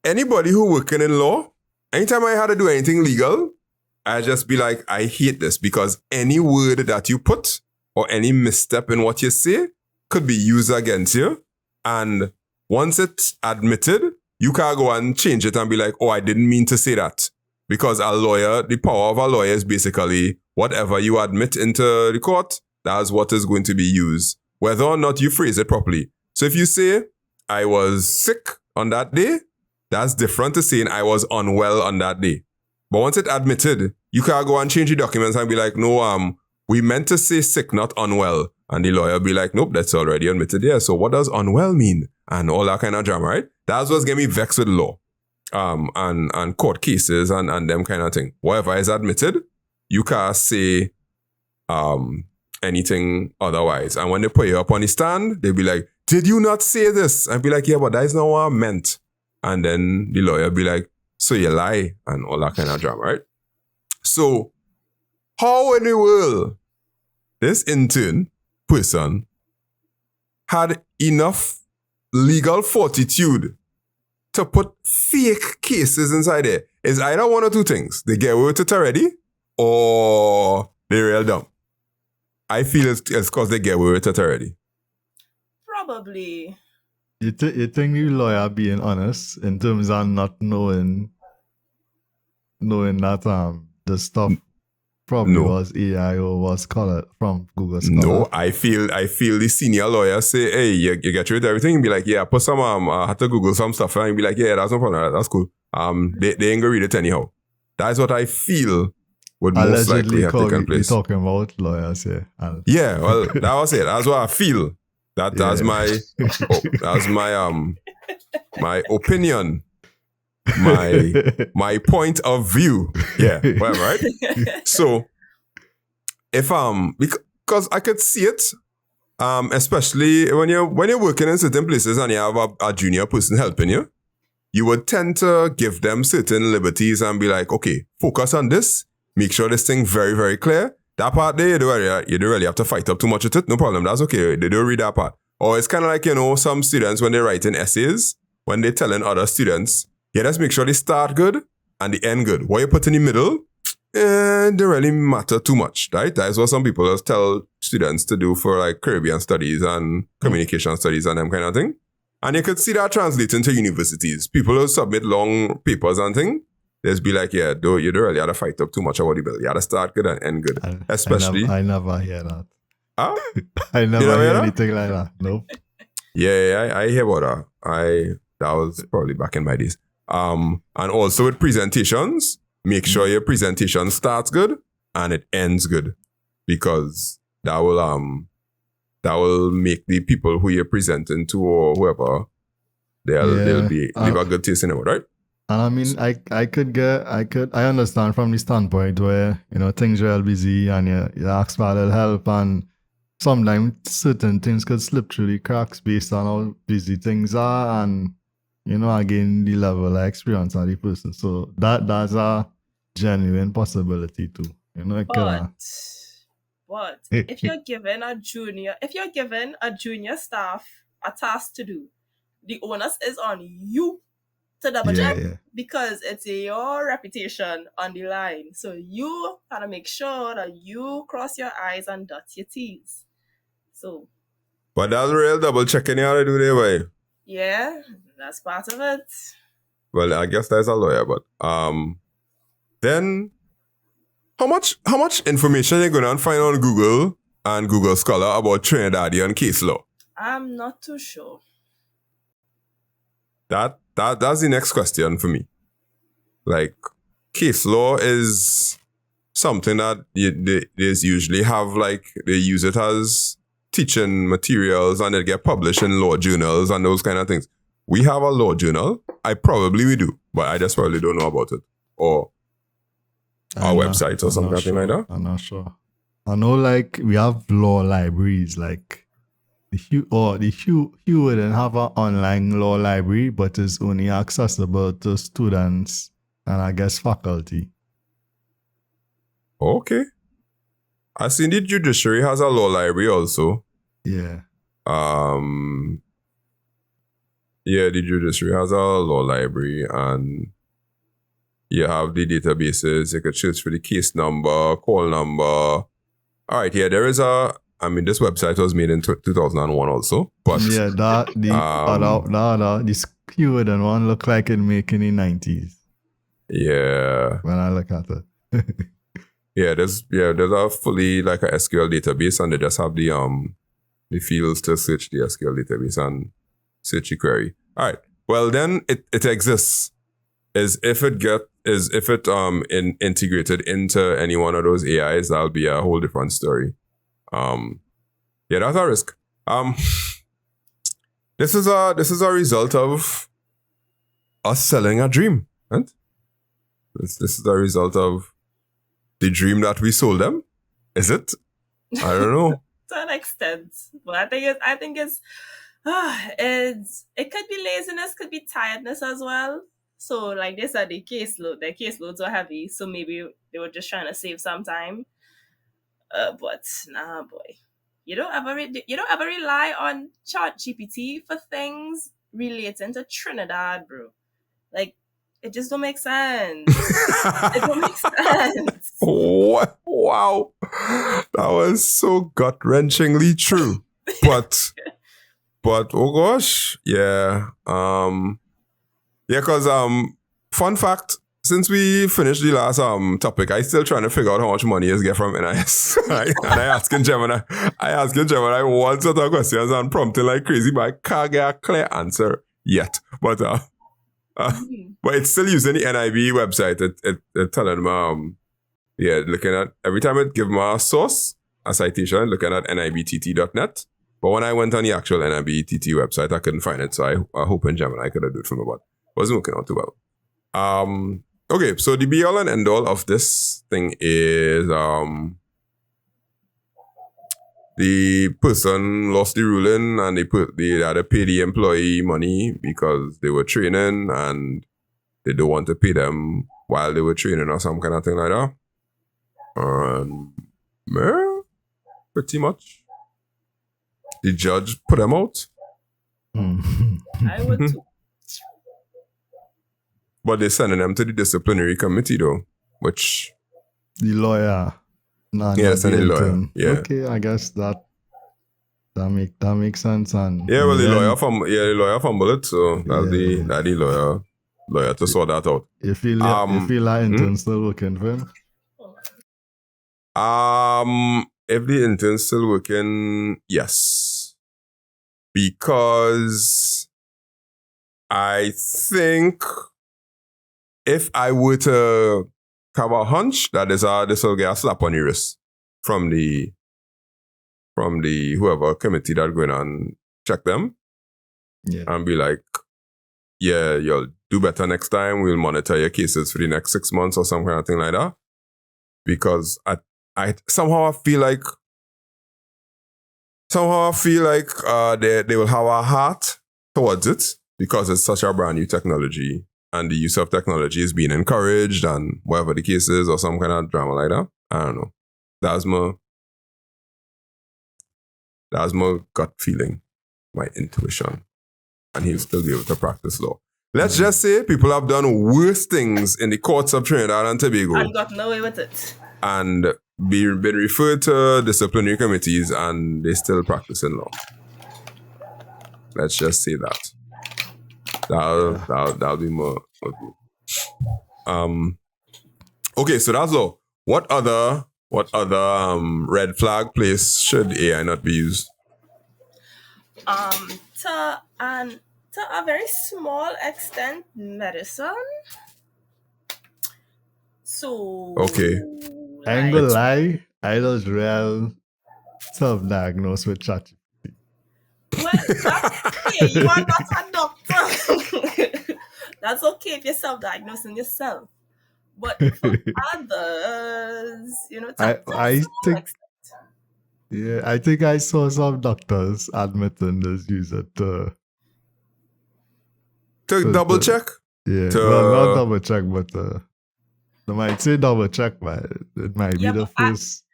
anybody who working in law, anytime I had to do anything legal, I just be like, I hate this, because any word that you put or any misstep in what you say could be used against you. And once it's admitted, you can't go and change it and be like, oh, I didn't mean to say that. Because a lawyer, the power of a lawyer is basically whatever you admit into the court, that's what is going to be used, whether or not you phrase it properly. So if you say, I was sick on that day, that's different to saying I was unwell on that day. But once it's admitted, you can't go and change the documents and be like, no, we meant to say sick, not unwell. And the lawyer be like, nope, that's already admitted. Yeah, so what does unwell mean? And all that kind of drama, right? That's what's getting me vexed with law. And court cases and them kind of thing. Whatever is admitted, you can't say anything otherwise. And when they put you up on the stand, they'll be like, did you not say this? And be like, yeah, but that is not what I meant. And then the lawyer be like, so you lie, and all that kind of drama, right? So, how in the world this intern person had enough legal fortitude to put fake cases inside there? Is either one or two things. They get away with it already, or they're real dumb. I feel it's because they get away with it already. Probably. You think the lawyer being honest in terms of not knowing that the stuff probably No. was AI or was colored from Google Scholar. No, I feel the senior lawyer say, hey, you get through with everything, and be like, yeah, put some I had to Google some stuff, and be like, yeah, that's no problem, that's cool. They ain't gonna read it anyhow. That's what I feel would most likely have taken We're place. talking about lawyers here. Yeah, well, that was it. That's what I feel. That's my my opinion. My point of view. Yeah, whatever, right? So if because I could see it, especially when you're working in certain places and you have a junior person helping you, you would tend to give them certain liberties and be like, okay, focus on this, make sure this thing very, very clear. That part there, you don't really have to fight up too much with it. No problem. That's okay. They don't read that part. Or it's kind of like, some students when they're writing essays, when they're telling other students, yeah, let's make sure they start good and they end good. What you put in the middle, don't really matter too much, right? That is what some people just tell students to do for like Caribbean studies and communication studies and them kind of thing. And you could see that translating to universities. People who submit long papers and things, just be like, yeah, you don't really have to fight up too much about the bill. You have to start good and end good. Especially. I never hear that. Huh? I never hear anything like that. Nope. Yeah, I hear about that. That was probably back in my days. And also with presentations, make sure your presentation starts good and it ends good, because that will make the people who you're presenting to or whoever they'll leave a good taste in it, right? And I mean, I understand from the standpoint where, things are all busy and you ask for a little help, and sometimes certain things could slip through the cracks based on how busy things are and, again, the level of experience of the person. So that's a genuine possibility too. But if you're given a junior staff a task to do, the onus is on you to double check, because it's your reputation on the line. So you gotta make sure that you cross your I's and dot your T's. So, but that's real double checking you gotta do there, way. Yeah, that's part of it. Well, I guess there's a lawyer, but then how much information are you gonna find on Google and Google Scholar about Trinidadian case law? I'm not too sure. That's the next question for me. Like, case law is something that they usually have, like, they use it as teaching materials and it get published in law journals and those kind of things. We have a law journal. We do, but I just probably don't know about it. Or our website or something like that. I'm not sure. I know, like, we have law libraries, like, the Hugh wouldn't have an online law library, but it's only accessible to students and I guess faculty. Okay. I seen the judiciary has a law library also. Yeah. Yeah, the judiciary has a law library and you have the databases. You could search for the case number, call number. All right, yeah, there is this website was made in 2001 also, but yeah, this keyword and one look like it made in the 90s. Yeah. When I look at it. there's a fully like a SQL database, and they just have the fields to search the SQL database and search the query. All right. Well, then it exists. If it integrated into any one of those AIs, that'll be a whole different story. That's a risk. This is a result of us selling a dream, right? This is a result of the dream that we sold them. Is it? I don't know. To an extent, but I think it's it could be laziness, could be tiredness as well. So, like they said, their caseloads are heavy, so maybe they were just trying to save some time. But nah, boy, you don't ever rely on ChatGPT for things relating to Trinidad, bro. Like, it just don't make sense. It don't make sense. Wow, that was so gut-wrenchingly true. But oh gosh, yeah, because fun fact, since we finished the last topic, I still trying to figure out how much money is get from NIS. And I asking Gemini one set of questions and prompting like crazy, but I can't get a clear answer yet. But but it's still using the NIB website. It telling them looking at every time it give me a source, a citation, looking at nibtt.net. But when I went on the actual NIBTT website, I couldn't find it. So I hope in Gemini I could have done it from about. Wasn't working out too well. Okay, so the be all and end all of this thing is the person lost the ruling and they had to pay the employee money because they were training and they don't want to pay them while they were training or some kind of thing like that. Pretty much. The judge put them out. I would too. But they're sending them to the disciplinary committee though, which... The lawyer. Sending the lawyer. Yeah. Okay, I guess that makes sense. And the lawyer fumbled it, so that's the lawyer to sort that out. You feel like intern still working for him? If the intern's still working, yes. Because I think if I were to have a hunch that this will get a slap on the wrist from the whoever committee that going on check them and be like, yeah, you'll do better next time. We'll monitor your cases for the next 6 months or some kind of thing like that. Because I somehow feel like they will have a heart towards it because it's such a brand new technology and the use of technology is being encouraged and whatever the case is or some kind of drama like that. I don't know. That's my gut feeling, my intuition. And he'll still be able to practice law. Let's just say people have done worse things in the courts of Trinidad and Tobago. And gotten away with it. And been referred to disciplinary committees and they still practicing law. Let's just say that. That'll be more. Okay, so that's law. What other red flag place should AI not be used? To a very small extent, medicine. So okay. I ain't gonna lie, I was real self-diagnosed with ChatGPT. Well, that's okay. You are not a doctor. That's okay if you're self-diagnosing yourself. But for others, I think I saw some doctors admitting this use it to double check. Yeah, well, not double check, but they might say double check, but it might be the first.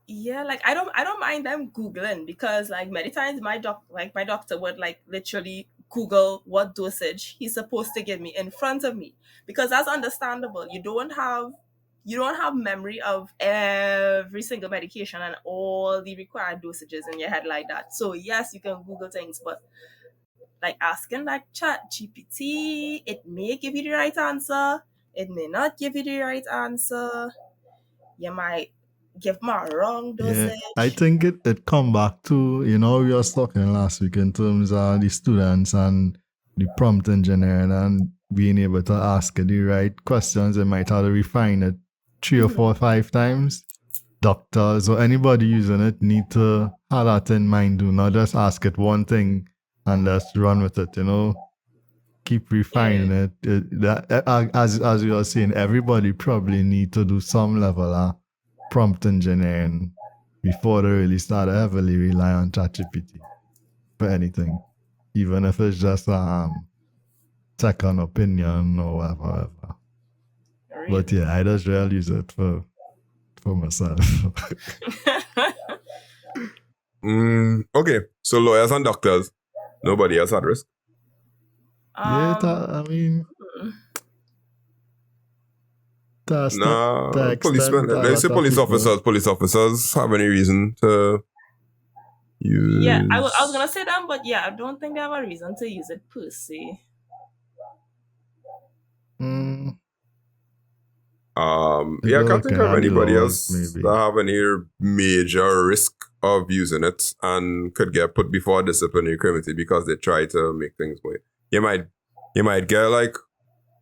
I don't mind them Googling because like many times my doctor would like literally Google what dosage he's supposed to give me in front of me because that's understandable. You don't have memory of every single medication and all the required dosages in your head like that. So yes, you can Google things, but like asking like ChatGPT, it may give you the right answer. It may not give you the right answer. You might give me a wrong dosage. Yeah, I think it come back to, we were talking last week in terms of the students and the prompt engineering and being able to ask it the right questions. It might have to refine it 3 or 4 or 5 times. Doctors or anybody using it need to have that in mind. Do not just ask it one thing and just run with it, Keep refining it. As you are saying, everybody probably need to do some level of prompt engineering before they really start to heavily rely on ChatGPT for anything, even if it's just a second opinion or whatever. Really? But yeah, I just really use it for myself. Okay, so lawyers and doctors, nobody else at risk. Policemen. They say police officers. Police officers have any reason to use? Yeah, I was gonna say that, but yeah, I don't think they have a reason to use it per se. Yeah, I can't think of anybody else maybe. that have any major risk of using it and could get put before disciplinary committee because they try to make things more. You might get like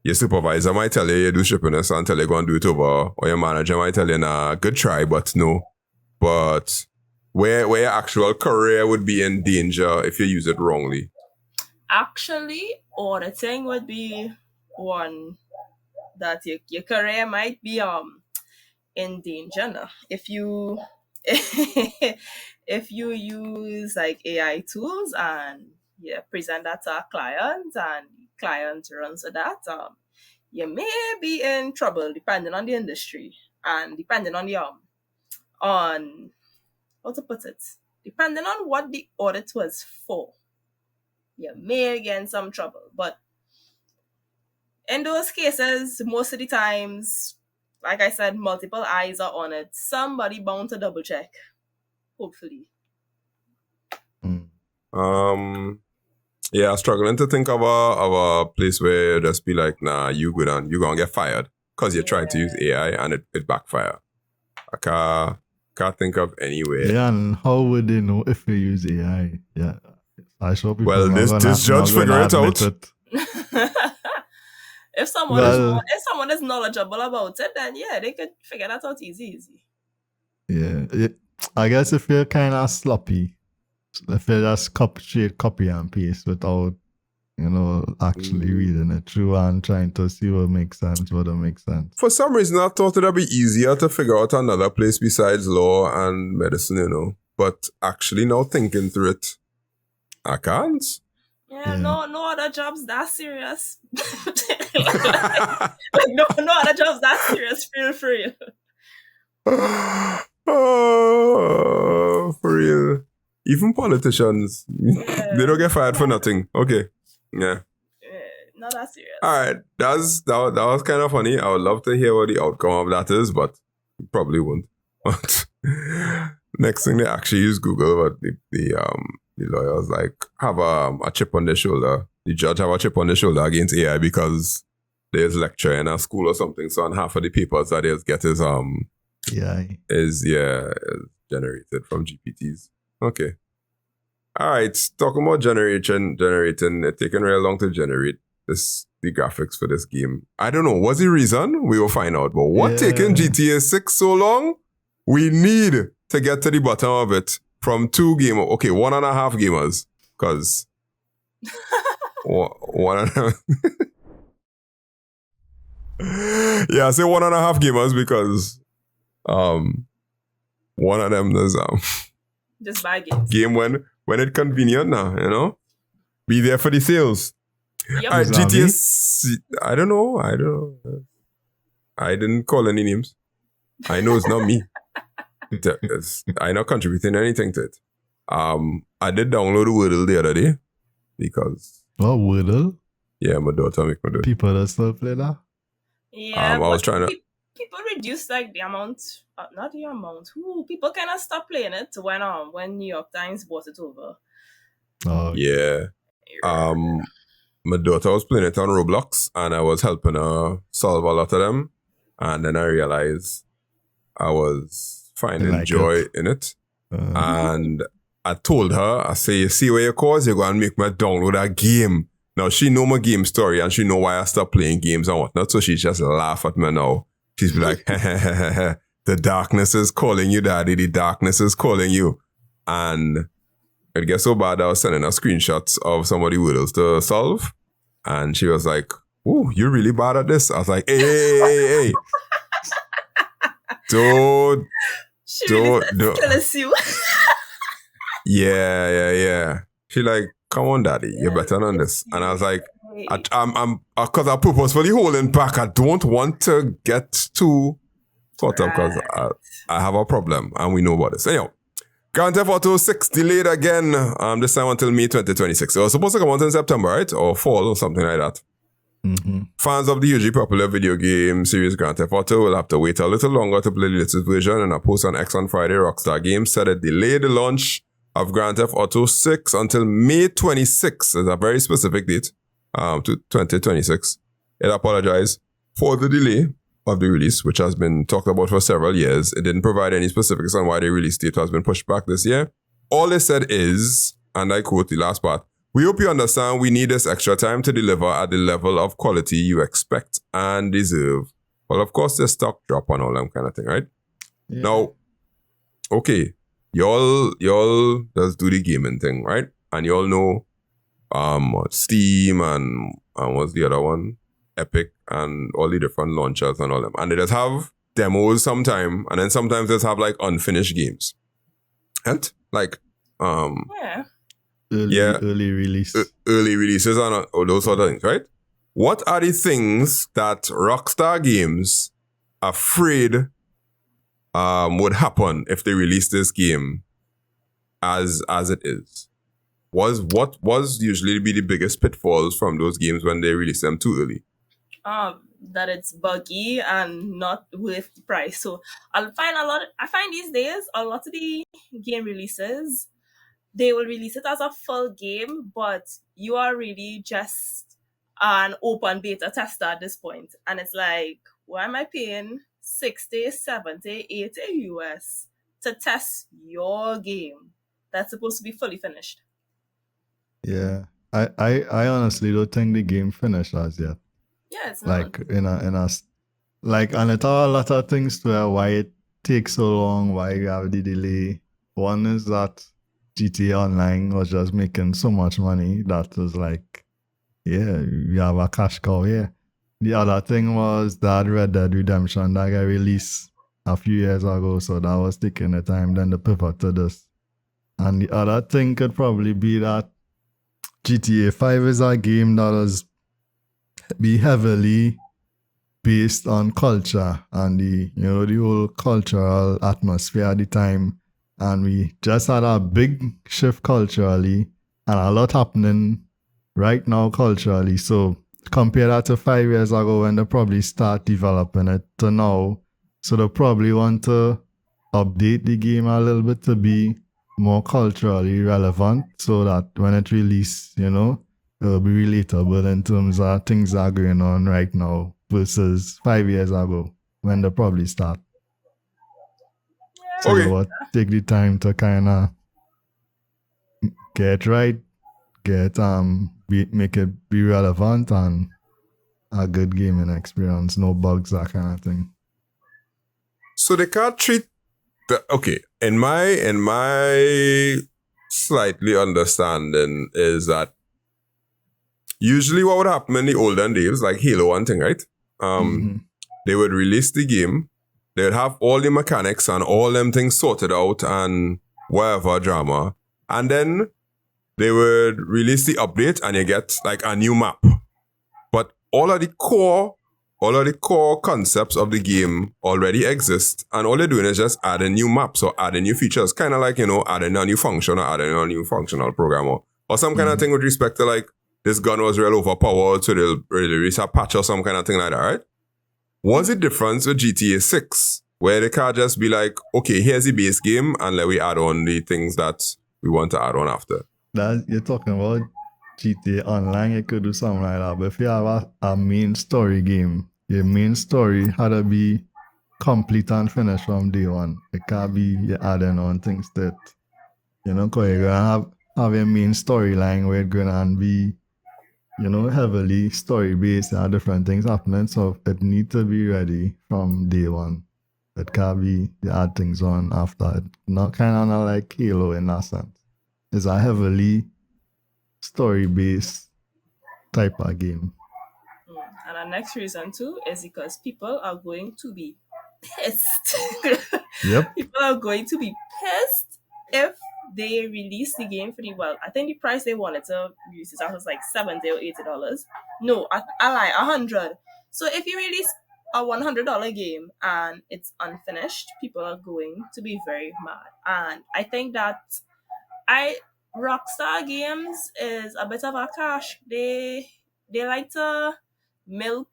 your supervisor might tell you do shippiness until you're going to do it over, or your manager might tell you, nah, good try, but no. But where your actual career would be in danger if you use it wrongly. Actually, auditing would be one that your career might be in danger now. If you if you use like AI tools and you present that to a client and client runs with that, you may be in trouble depending on the industry and depending on the on how to put it, depending on what the audit was for, you may get in some trouble. But in those cases, most of the times, like I said, multiple eyes are on it. Somebody bound to double check, hopefully. Yeah, struggling to think of a place where just be like, nah, you gonna get fired because you're trying to use AI and it backfire. I can't think of anywhere. Yeah, and how would they know if they use AI? Yeah, I saw people. Well, this judge figure it out. If someone is knowledgeable about it, then yeah, they could figure that out easy. Yeah, I guess if you're kind of sloppy, if you just copy and paste without, actually reading it through and trying to see what makes sense, what don't make sense. For some reason, I thought it'd be easier to figure out another place besides law and medicine, But actually now thinking through it, I can't. Yeah, no other jobs that serious. no other jobs that serious. Feel free. Oh, for real. Even politicians, they don't get fired for nothing. Okay, yeah. Not that serious. All right, that was kind of funny. I would love to hear what the outcome of that is, but probably won't. But next thing they actually use Google, but the lawyers like have a chip on their shoulder. The judge have a chip on their shoulder against AI because there's lecture in a school or something. So on half of the papers that they get is generated from GPTs. Okay. All right. Talking about generating, it taking real long to generate the graphics for this game. I don't know. What's the reason? We will find out. But what taking GTA 6 so long? We need to get to the bottom of it from 2 gamers. Okay, 1.5 gamers. Because one and a half. Yeah, I say 1.5 gamers because one of them does just buy games. Game when it's convenient now, Be there for the sales. Yep. All right, GTA. I don't know. I didn't call any names. I know it's not me. I'm not contributing anything to it. I did download Wordle the other day because. Oh, Wordle? Yeah, my daughter make me do it. People that still play that? Yeah, I was trying to. People reduce like the amount, not the amount. People kind of stop playing it when New York Times bought it over. Oh yeah. My daughter was playing it on Roblox, and I was helping her solve a lot of them, and then I realized I was finding joy in it, and I told her, I say, you see where you cause, you're going to make me download a game. Now she know my game story, and she know why I stopped playing games and whatnot, so she just laugh at me now. She's be like, the darkness is calling you, daddy. The darkness is calling you. And it gets so bad, I was sending her screenshots of somebody Wordles to solve. And she was like, ooh, you're really bad at this. I was like, hey. Don't. Jealous you. Yeah. She like, come on, daddy, you're better than this. And I was like, I'm because I purposefully holding back. I don't want to get too caught up because I have a problem and we know about this. Anyhow, Grand Theft Auto 6 delayed again. This time until May 2026. It was supposed to come out in September, right? Or fall or something like that. Mm-hmm. Fans of the hugely popular video game series Grand Theft Auto will have to wait a little longer to play the latest version. In a post on X on Friday, Rockstar Games said it delayed the launch of Grand Theft Auto 6 until May 26. It's a very specific date. To 2026. It apologized for the delay of the release, which has been talked about for several years. It didn't provide any specifics on why the release date has been pushed back this year. All they said is, and I quote the last part, "We hope you understand we need this extra time to deliver at the level of quality you expect and deserve." Well, of course, there's stock drop and all that kind of thing, right? Yeah. Now, okay, y'all just do the gaming thing, right? And y'all know Steam and what's the other one? Epic and all the different launchers and all them. And they just have demos sometime, and then sometimes they just have like unfinished games. And like Yeah. Early release. early releases and all those sort of things, right? What are the things that Rockstar Games afraid would happen if they release this game as it is? What was usually be the biggest pitfalls from those games when they release them too early? That it's buggy and not worth the price. So I find these days a lot of the game releases, they will release it as a full game, but you are really just an open beta tester at this point. And it's like, why am I paying 60, 70, 80 US to test your game that's supposed to be fully finished? Yeah. I honestly don't think the game finished as yet. Yeah, it's not. Like in a like, and it have a lot of things to it, why it takes so long, why you have the delay. One is that GTA Online was just making so much money that was like, yeah, we have a cash cow here. The other thing was that Red Dead Redemption that got released a few years ago, so that was taking the time then to pivot to this. And the other thing could probably be that GTA 5 is a game that was be heavily based on culture and the whole cultural atmosphere at the time. And we just had a big shift culturally and a lot happening right now culturally. So compare that to 5 years ago when they probably start developing it to now. So they probably want to update the game a little bit to be more culturally relevant so that when it releases, it'll be relatable in terms of things that are going on right now versus 5 years ago when they probably start. So Okay. they will take the time to kind of get right, make it be relevant and a good gaming experience, no bugs, that kind of thing. So they can't treat in my slightly understanding is that usually what would happen in the olden days, like Halo and thing, right? They would release the game, they would have all the mechanics and all them things sorted out and whatever drama, and then they would release the update and you get like a new map. But all of the core concepts of the game already exist, and all they're doing is just adding new maps or adding new features, kind of like, adding a new function or adding a new functional program or some kind of thing with respect to like, this gun was real overpowered, so they'll release a patch or some kind of thing like that, right? What's the difference with GTA 6, where they can't just be like, okay, here's the base game, and let we add on the things that we want to add on after? That you're talking about GTA Online, you could do something like that. But if you have a main story game, your main story had to be complete and finished from day one. It can't be you adding on things that, because you're going to have a main storyline where it's going to be, heavily story-based and different things happening. So it needs to be ready from day one. It can't be you add things on after it. Not kind of not like Halo in that sense. It's a heavily story-based type of game. And our next reason too is because people are going to be pissed. Yep. People are going to be pissed if they release the game for I think the price they wanted to release it was like $70 or $80. No, I lie, $100. So if you release a $100 game and it's unfinished, people are going to be very mad. And I think that Rockstar Games is a bit of a cash. They like to milk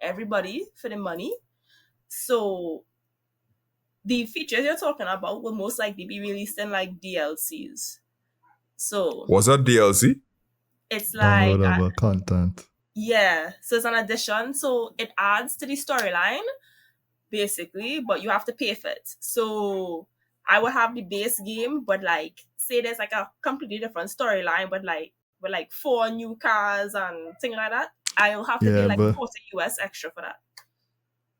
everybody for the money. So the features you're talking about will most likely be released in like DLCs. So was that DLC? it's like Downloadable content. Yeah, so it's an addition. So it adds to the storyline, basically, but you have to pay for it. So I would have the base game, but like say there's like a completely different storyline, but like with like 4 new cars and things like that. I'll have to pay Yeah, like but 40 US extra for that.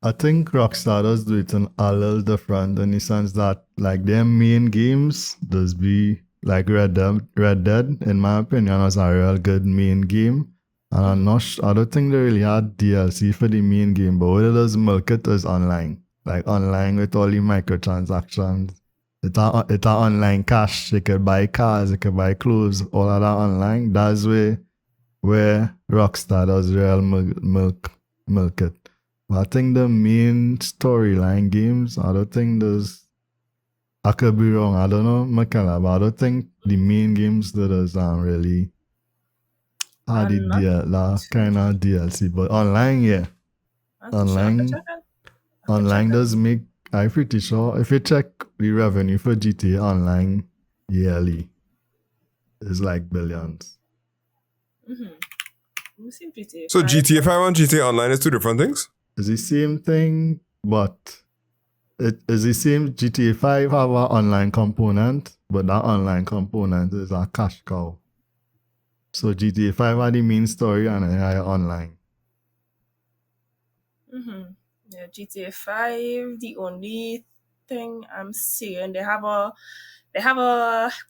I think Rockstar does do it a little different in the sense that like their main games does be like Red Dead, in my opinion, was a real good main game. And I don't think they really had DLC for the main game, but what it does milk it is online. Like online with all the microtransactions. It's a online cash. You could buy cars, you could buy clothes, all of that online. That's where Rockstar does real milk it. But I think the main storyline games, I don't think those. I could be wrong. I don't know, McKenna, but I don't think the main games that is really had I'm not that kind of DLC. But online, yeah, I'm too sure. online does make. I'm pretty sure if you check the revenue for GTA Online yearly, it's like billions. Let me see GTA. So 5. GTA 5 and GTA Online is two different things? It's the same thing, but it is the same. GTA 5 have an online component, but that online component is a cash cow. So GTA 5 are the main story and then I online. Yeah, GTA 5. The only thing I'm seeing, they have a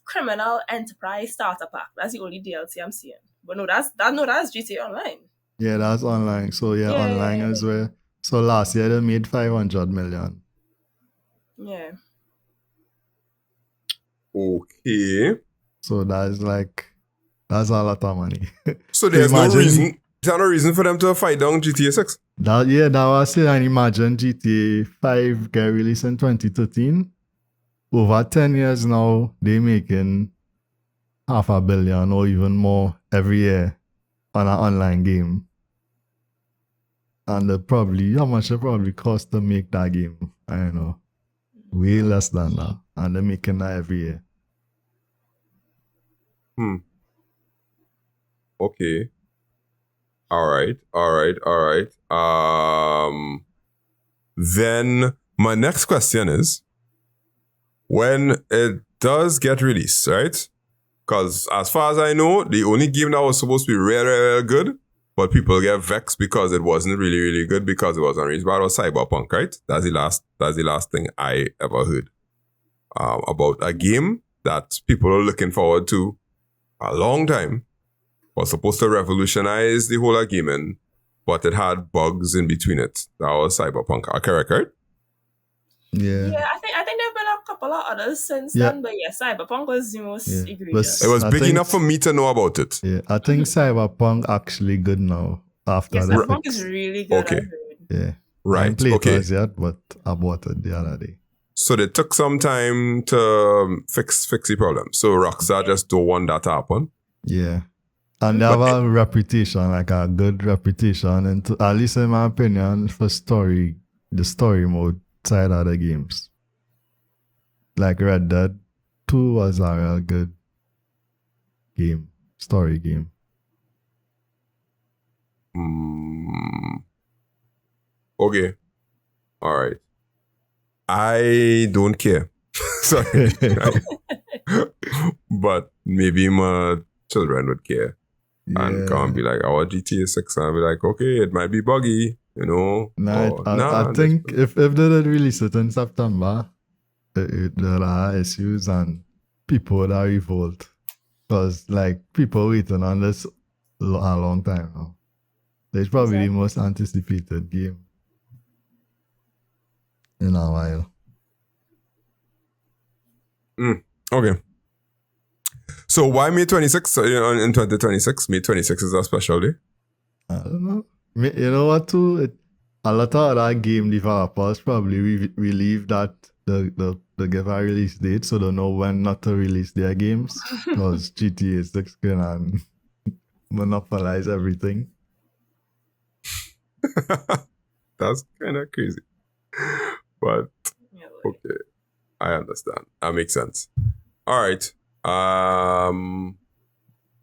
criminal enterprise starter pack. That's the only DLC I'm seeing. But that's GTA Online. Yeah, that's online. So yeah, online is where. So last year they made 500 million. Yeah. Okay. So that's a lot of money. So there's no imagine- reason for them to fight down GTA 6. that was it. And imagine GTA 5 get released in 2013. Over 10 years now, they making $500 million or even more every year on an online game. And how much it probably cost to make that game? I don't know. Way less than that. And they're making that every year. Okay. All right. Then my next question is, when it does get released, right? Because as far as I know, the only game that was supposed to be really good, but people get vexed because it wasn't really, really good because it wasn't released, but it was Cyberpunk, right? That's the last thing I ever heard about a game that people are looking forward to a long time. Was supposed to revolutionize the whole gaming, but it had bugs in between it. That was Cyberpunk. Correct, right? Yeah. I think there've been a couple of others since Yeah. then, but yeah, Cyberpunk was the most Yeah. egregious. It was I big think- enough for me to know about it. Yeah, I think Cyberpunk actually good now after Yeah, the Cyberpunk fix. is really good. Okay. I heard. Yeah. I Right. haven't played Okay. it yet, but I bought it the other day. So they took some time to fix the problem. So Rockstar just don't want that to happen. Yeah. And they have a reputation, like a good reputation, and at least in my opinion, for the story mode side of the games. Like Red Dead 2 was a real good game, story game. Okay. All right. I don't care. Sorry. But maybe my children would care. And come and be like, our GTA 6, and I'll be like, okay, it might be buggy, you know. I think if they did release it in September, there are issues and people would have revolt. Because like people waiting on this a long time now. It's probably the most anticipated game in a while. Okay. So why May 26th? In 2026, May 26th is a special day. I don't know. You know what too? A lot of other game developers probably relieve that the give a release date so they know when not to release their games. Because GTA 6 can monopolize everything. That's kind of crazy. But Yeah, okay, I understand. That makes sense. All right.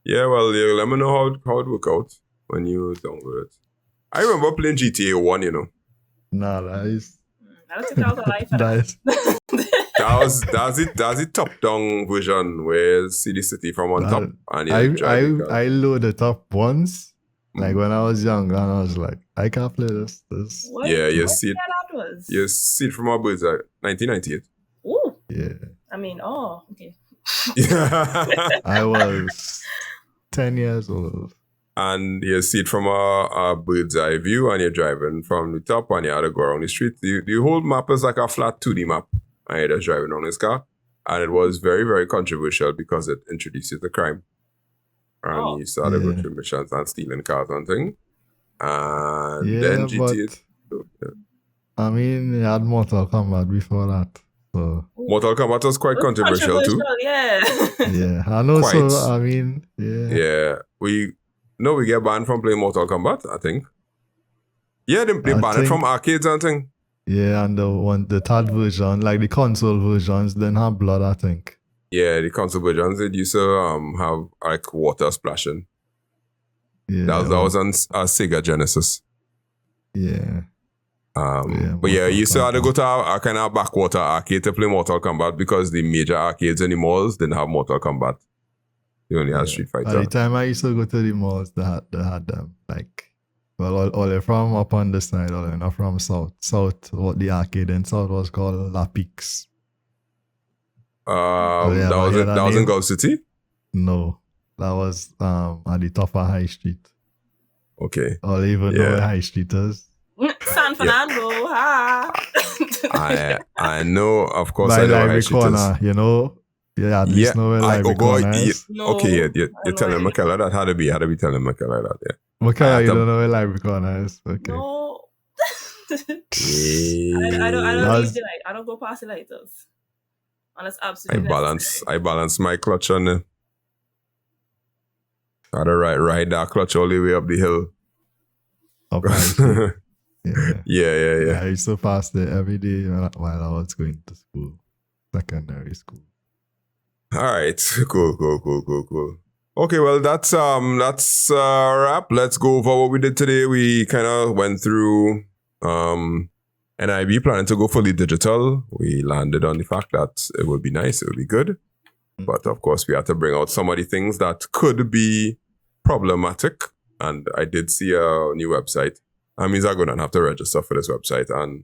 Yeah, well, let me know how it work out. when you download it. I remember playing GTA 1, you know. Nah, that is I don't think I was alive for that that. is That's the top-down version where you see the city from on top. And I you drive the car. I loaded it up once, like Mm. when I was young, and I was like, I can't play this. What, Yeah, you what see it. year that was? You see it from our birds, 1998. Ooh. Yeah, I mean, oh, okay. I was 10 years old. And you see it from a bird's eye view, and you're driving from the top, and you had to go around the street. The whole map is like a flat 2D map, and you're just driving on this car. And it was very, very controversial because it introduced you to crime. And Oh. you started going Yeah. through missions and stealing cars and things. And Yeah, then GTA. but I mean, they had Mortal Kombat before that, so Mortal Kombat was quite controversial too. Yeah. yeah, I know. Quite. So I mean, yeah, We get banned from playing Mortal Kombat, I think. Yeah, they I banned it think- from arcades and things. yeah, and the third version, like the console versions, didn't have blood, I think. Yeah, the console versions, it used to have like water splashing. Yeah, That was on Sega Genesis. yeah. But yeah, Mortal you used to have to Kombat. go to a kind of backwater arcade to play Mortal Kombat because the major arcades in the malls didn't have Mortal Kombat. They only had Street At Fighter. the time I used to go to the malls, they had them like, well, all from up on the side, all not from south. South, what the arcade in south was called La Pix. yeah, that but was yeah, it. that That was in name- Gulf City. No, that was at the top of High Street. Okay, Or even know Yeah. where High Street is. San Fernando. Ha. I know. Of course, By I know where Library Street is. Corner, you know. Yeah, at Yeah, least know where Library Corner is. No, okay, I you're know telling where- Michaela that had to be telling Michaela that. Yeah. Okay, I you have to- don't know where Library Corner is. Okay. No. I That's- don't leave the light. I don't go past the lighters. And it's absolutely I balance my clutch on it. I had to ride that clutch all the way up the hill. Up High Street. Yeah. yeah. I used to pass there every day while I was going to school, secondary school. All right, cool. Okay, well that's a wrap. Let's go over what we did today. We kind of went through NIB planning to go fully digital. We landed on the fact that it would be nice, it would be good, but of course we had to bring out some of the things that could be problematic. And I did see a new website. That means I'm gonna have to register for this website, and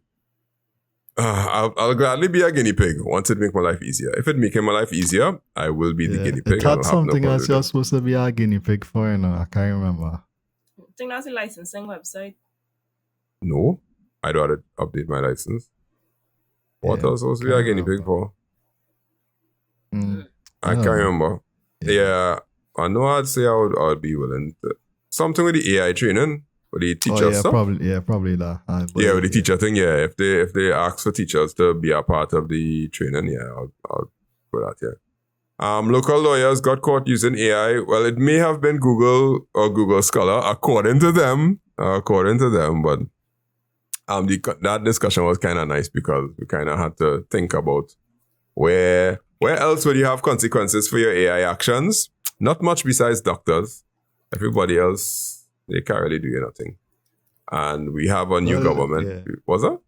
I'll gladly be a guinea pig once it makes my life easier. If it makes my life easier, I will be the guinea pig. It I had don't have no something problem else with you're it. supposed to be a guinea pig for, you know. I can't remember. I think that's the licensing website. No, I don't have to update my license. What Yeah, else supposed to be a can't guinea pig remember. for? Mm, I I can't don't know. remember. Yeah, I know I'd say I would be willing to. Something with the AI training, with the teacher Oh, yeah, stuff. probably that. Yeah, with the teacher thing, yeah. If they ask for teachers to be a part of the training, yeah, I'll do that, yeah. Local lawyers got caught using AI. Well, it may have been Google or Google Scholar, according to them, but that discussion was kind of nice because we kind of had to think about where else would you have consequences for your AI actions? Not much besides doctors. Everybody else, they can't really do nothing. And we have a new Well, government. yeah. Was that?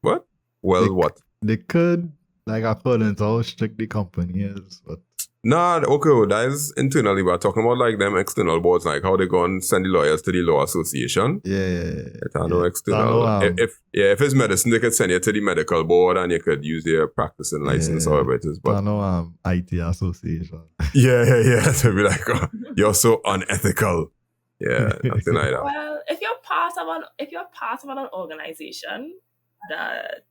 What? Well, They- what? They could, like, according to how strict the company is, but Nah, okay, well, that is internally. We're talking about like them external boards, like how they go and send the lawyers to the law association. yeah. It's no Yeah. external. I know, if it's medicine, they could send you to the medical board and you could use their practicing license, Yeah. however it is. I But know IT association. yeah. So be like, oh, you're so unethical. Yeah, nothing like that. Well, if you're part of an organization that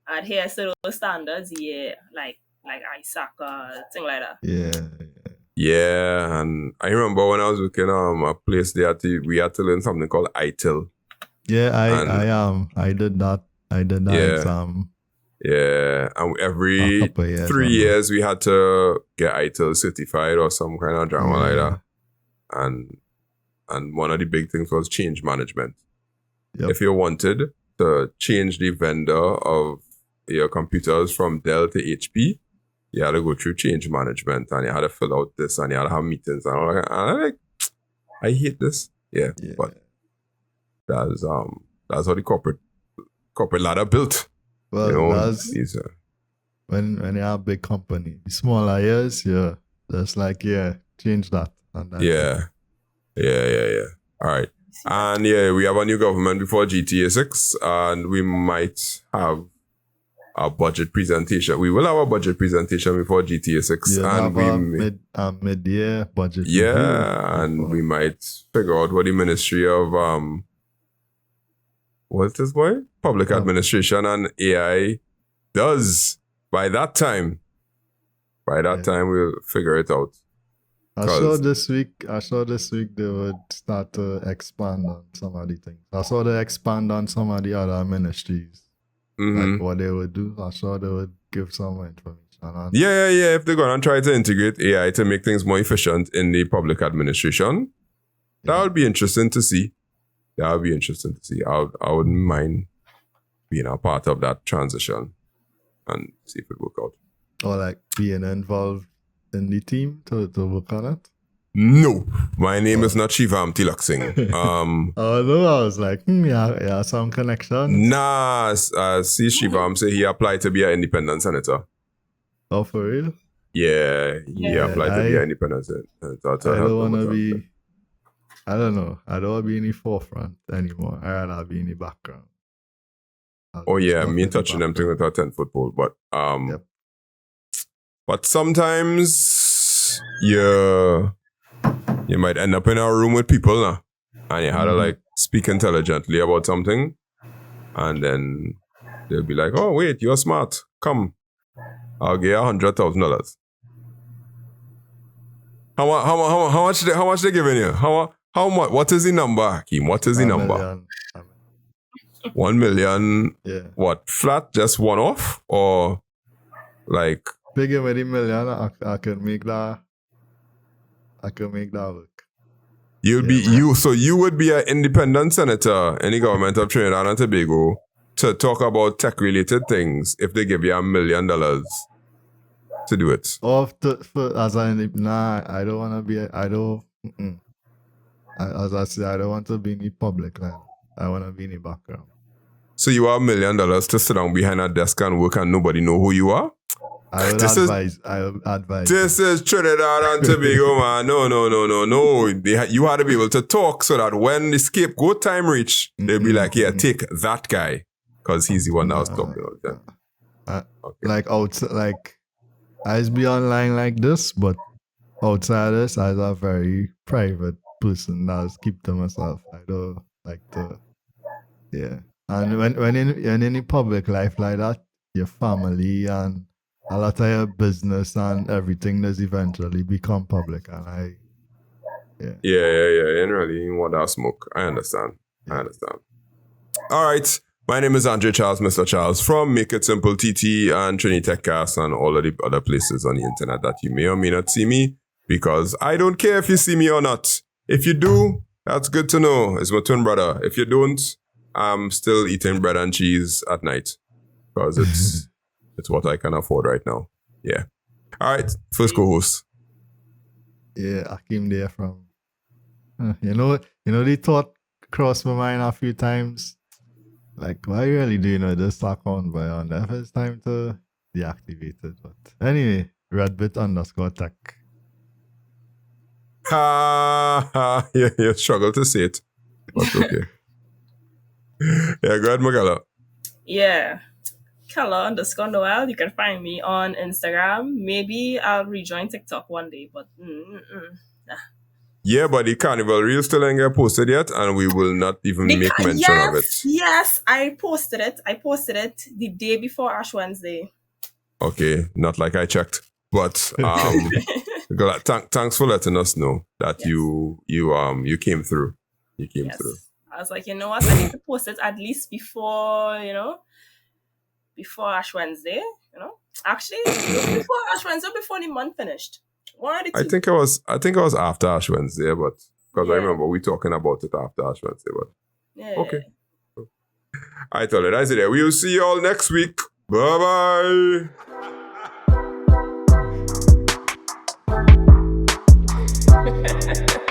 adheres to those standards, yeah, like ISAC or thing like that. Yeah. Yeah, and I remember when I was working a place, we had to learn something called ITIL. Yeah, And- I did that. I did that Yeah. exam Yeah, and a every couple of years 3 ago. years we had to get ITIL certified or some kind of drama like Yeah. that. And one of the big things was change management. Yep. If you wanted to change the vendor of your computers from Dell to HP, you had to go through change management and you had to fill out this and you had to have meetings and all that. And I'm like, I hate this. Yeah. But that's how the corporate ladder built. Well, You know, that's these, when you have a big company. The smaller years, that's like, change that. And that yeah. All right. And we have a new government before GTA 6, and we might have a budget presentation. We will have a budget presentation before GTA 6. You and have a mid-year budget review. and we might figure out what the Ministry of what's this boy? Public Administration and AI does by that time. By that time, we'll figure it out. I saw this week they would start to expand on some of the things. I saw they expand on some of the other ministries. Like what they would do. I saw they would give some information on. Yeah. If they're gonna try to integrate AI to make things more efficient in the public administration, that would be interesting to see. I wouldn't mind being a part of that transition and see if it work out. Or like being involved in the team to work on it? No, my name is not Shivam Tilaksing. Oh no, I was like, yeah, some connection. Nah, see Shivam say he applied to be an independent senator. Oh, for real? Yeah, he applied to be an independent senator. I don't want to be, I don't know, I don't want to be in the forefront anymore. I'd rather be in the background. Me touching them thing with a 10-foot pole, but but sometimes you might end up in a room with people now, and you had to like speak intelligently about something, and then they'll be like, "Oh wait, you're smart. Come, I'll give you $100,000." How much they giving you? How much? What is the number, Hakeem? What is the number? 1 million. Yeah. What, flat? Just one off, or like? They give me the million. I can make that. I can make that work. So you would be an independent senator in the government of Trinidad and Tobago to talk about tech-related things if they give you $1 million to do it. I don't want to be. As I said, I don't want to be in the public line. I want to be in the background. So you have $1 million to sit down behind a desk and work and nobody know who you are? I would advise. This is Trinidad and Tobago, man. No. You had to be able to talk so that when the scapegoat time reach, they'll be like, yeah, take that guy. Because he's the one that was talking all the time. Like outside, like I just be online like this, but outside this, I was a very private person. I just keep to myself. I don't like to, And when in the public life like that, your family and a lot of your business and everything does eventually become public. And You really want that smoke. I understand. All right. My name is Andre Charles, Mr. Charles, from Make It Simple TT and Trini Techcast and all of the other places on the internet that you may or may not see me, because I don't care if you see me or not. If you do, that's good to know. It's my twin brother. If you don't, I'm still eating bread and cheese at night because it's what I can afford right now. Yeah. All right. First co-host. Yeah, I came there from. You know, the thought crossed my mind a few times. Like, why really do this account by on that? It's time to deactivate it. But anyway, Redbit_tech. You struggle to say it. But okay. Yeah, go ahead, Magala. Yeah. Keller_Noel. You can find me on Instagram. Maybe I'll rejoin TikTok one day, but nah. Yeah, but the carnival reel still ain't get posted yet, and we will not even make mention of it. Yes, I posted it. The day before Ash Wednesday. Okay, not like I checked, but thanks for letting us know that you came through. You came through. I was like, you know what? I need to post it at least before Ash Wednesday. Actually, before Ash Wednesday, before the month finished. I think it was after Ash Wednesday, but because I remember we talking about it after Ash Wednesday, but okay. I told it. I said, we'll see you all next week. Bye bye.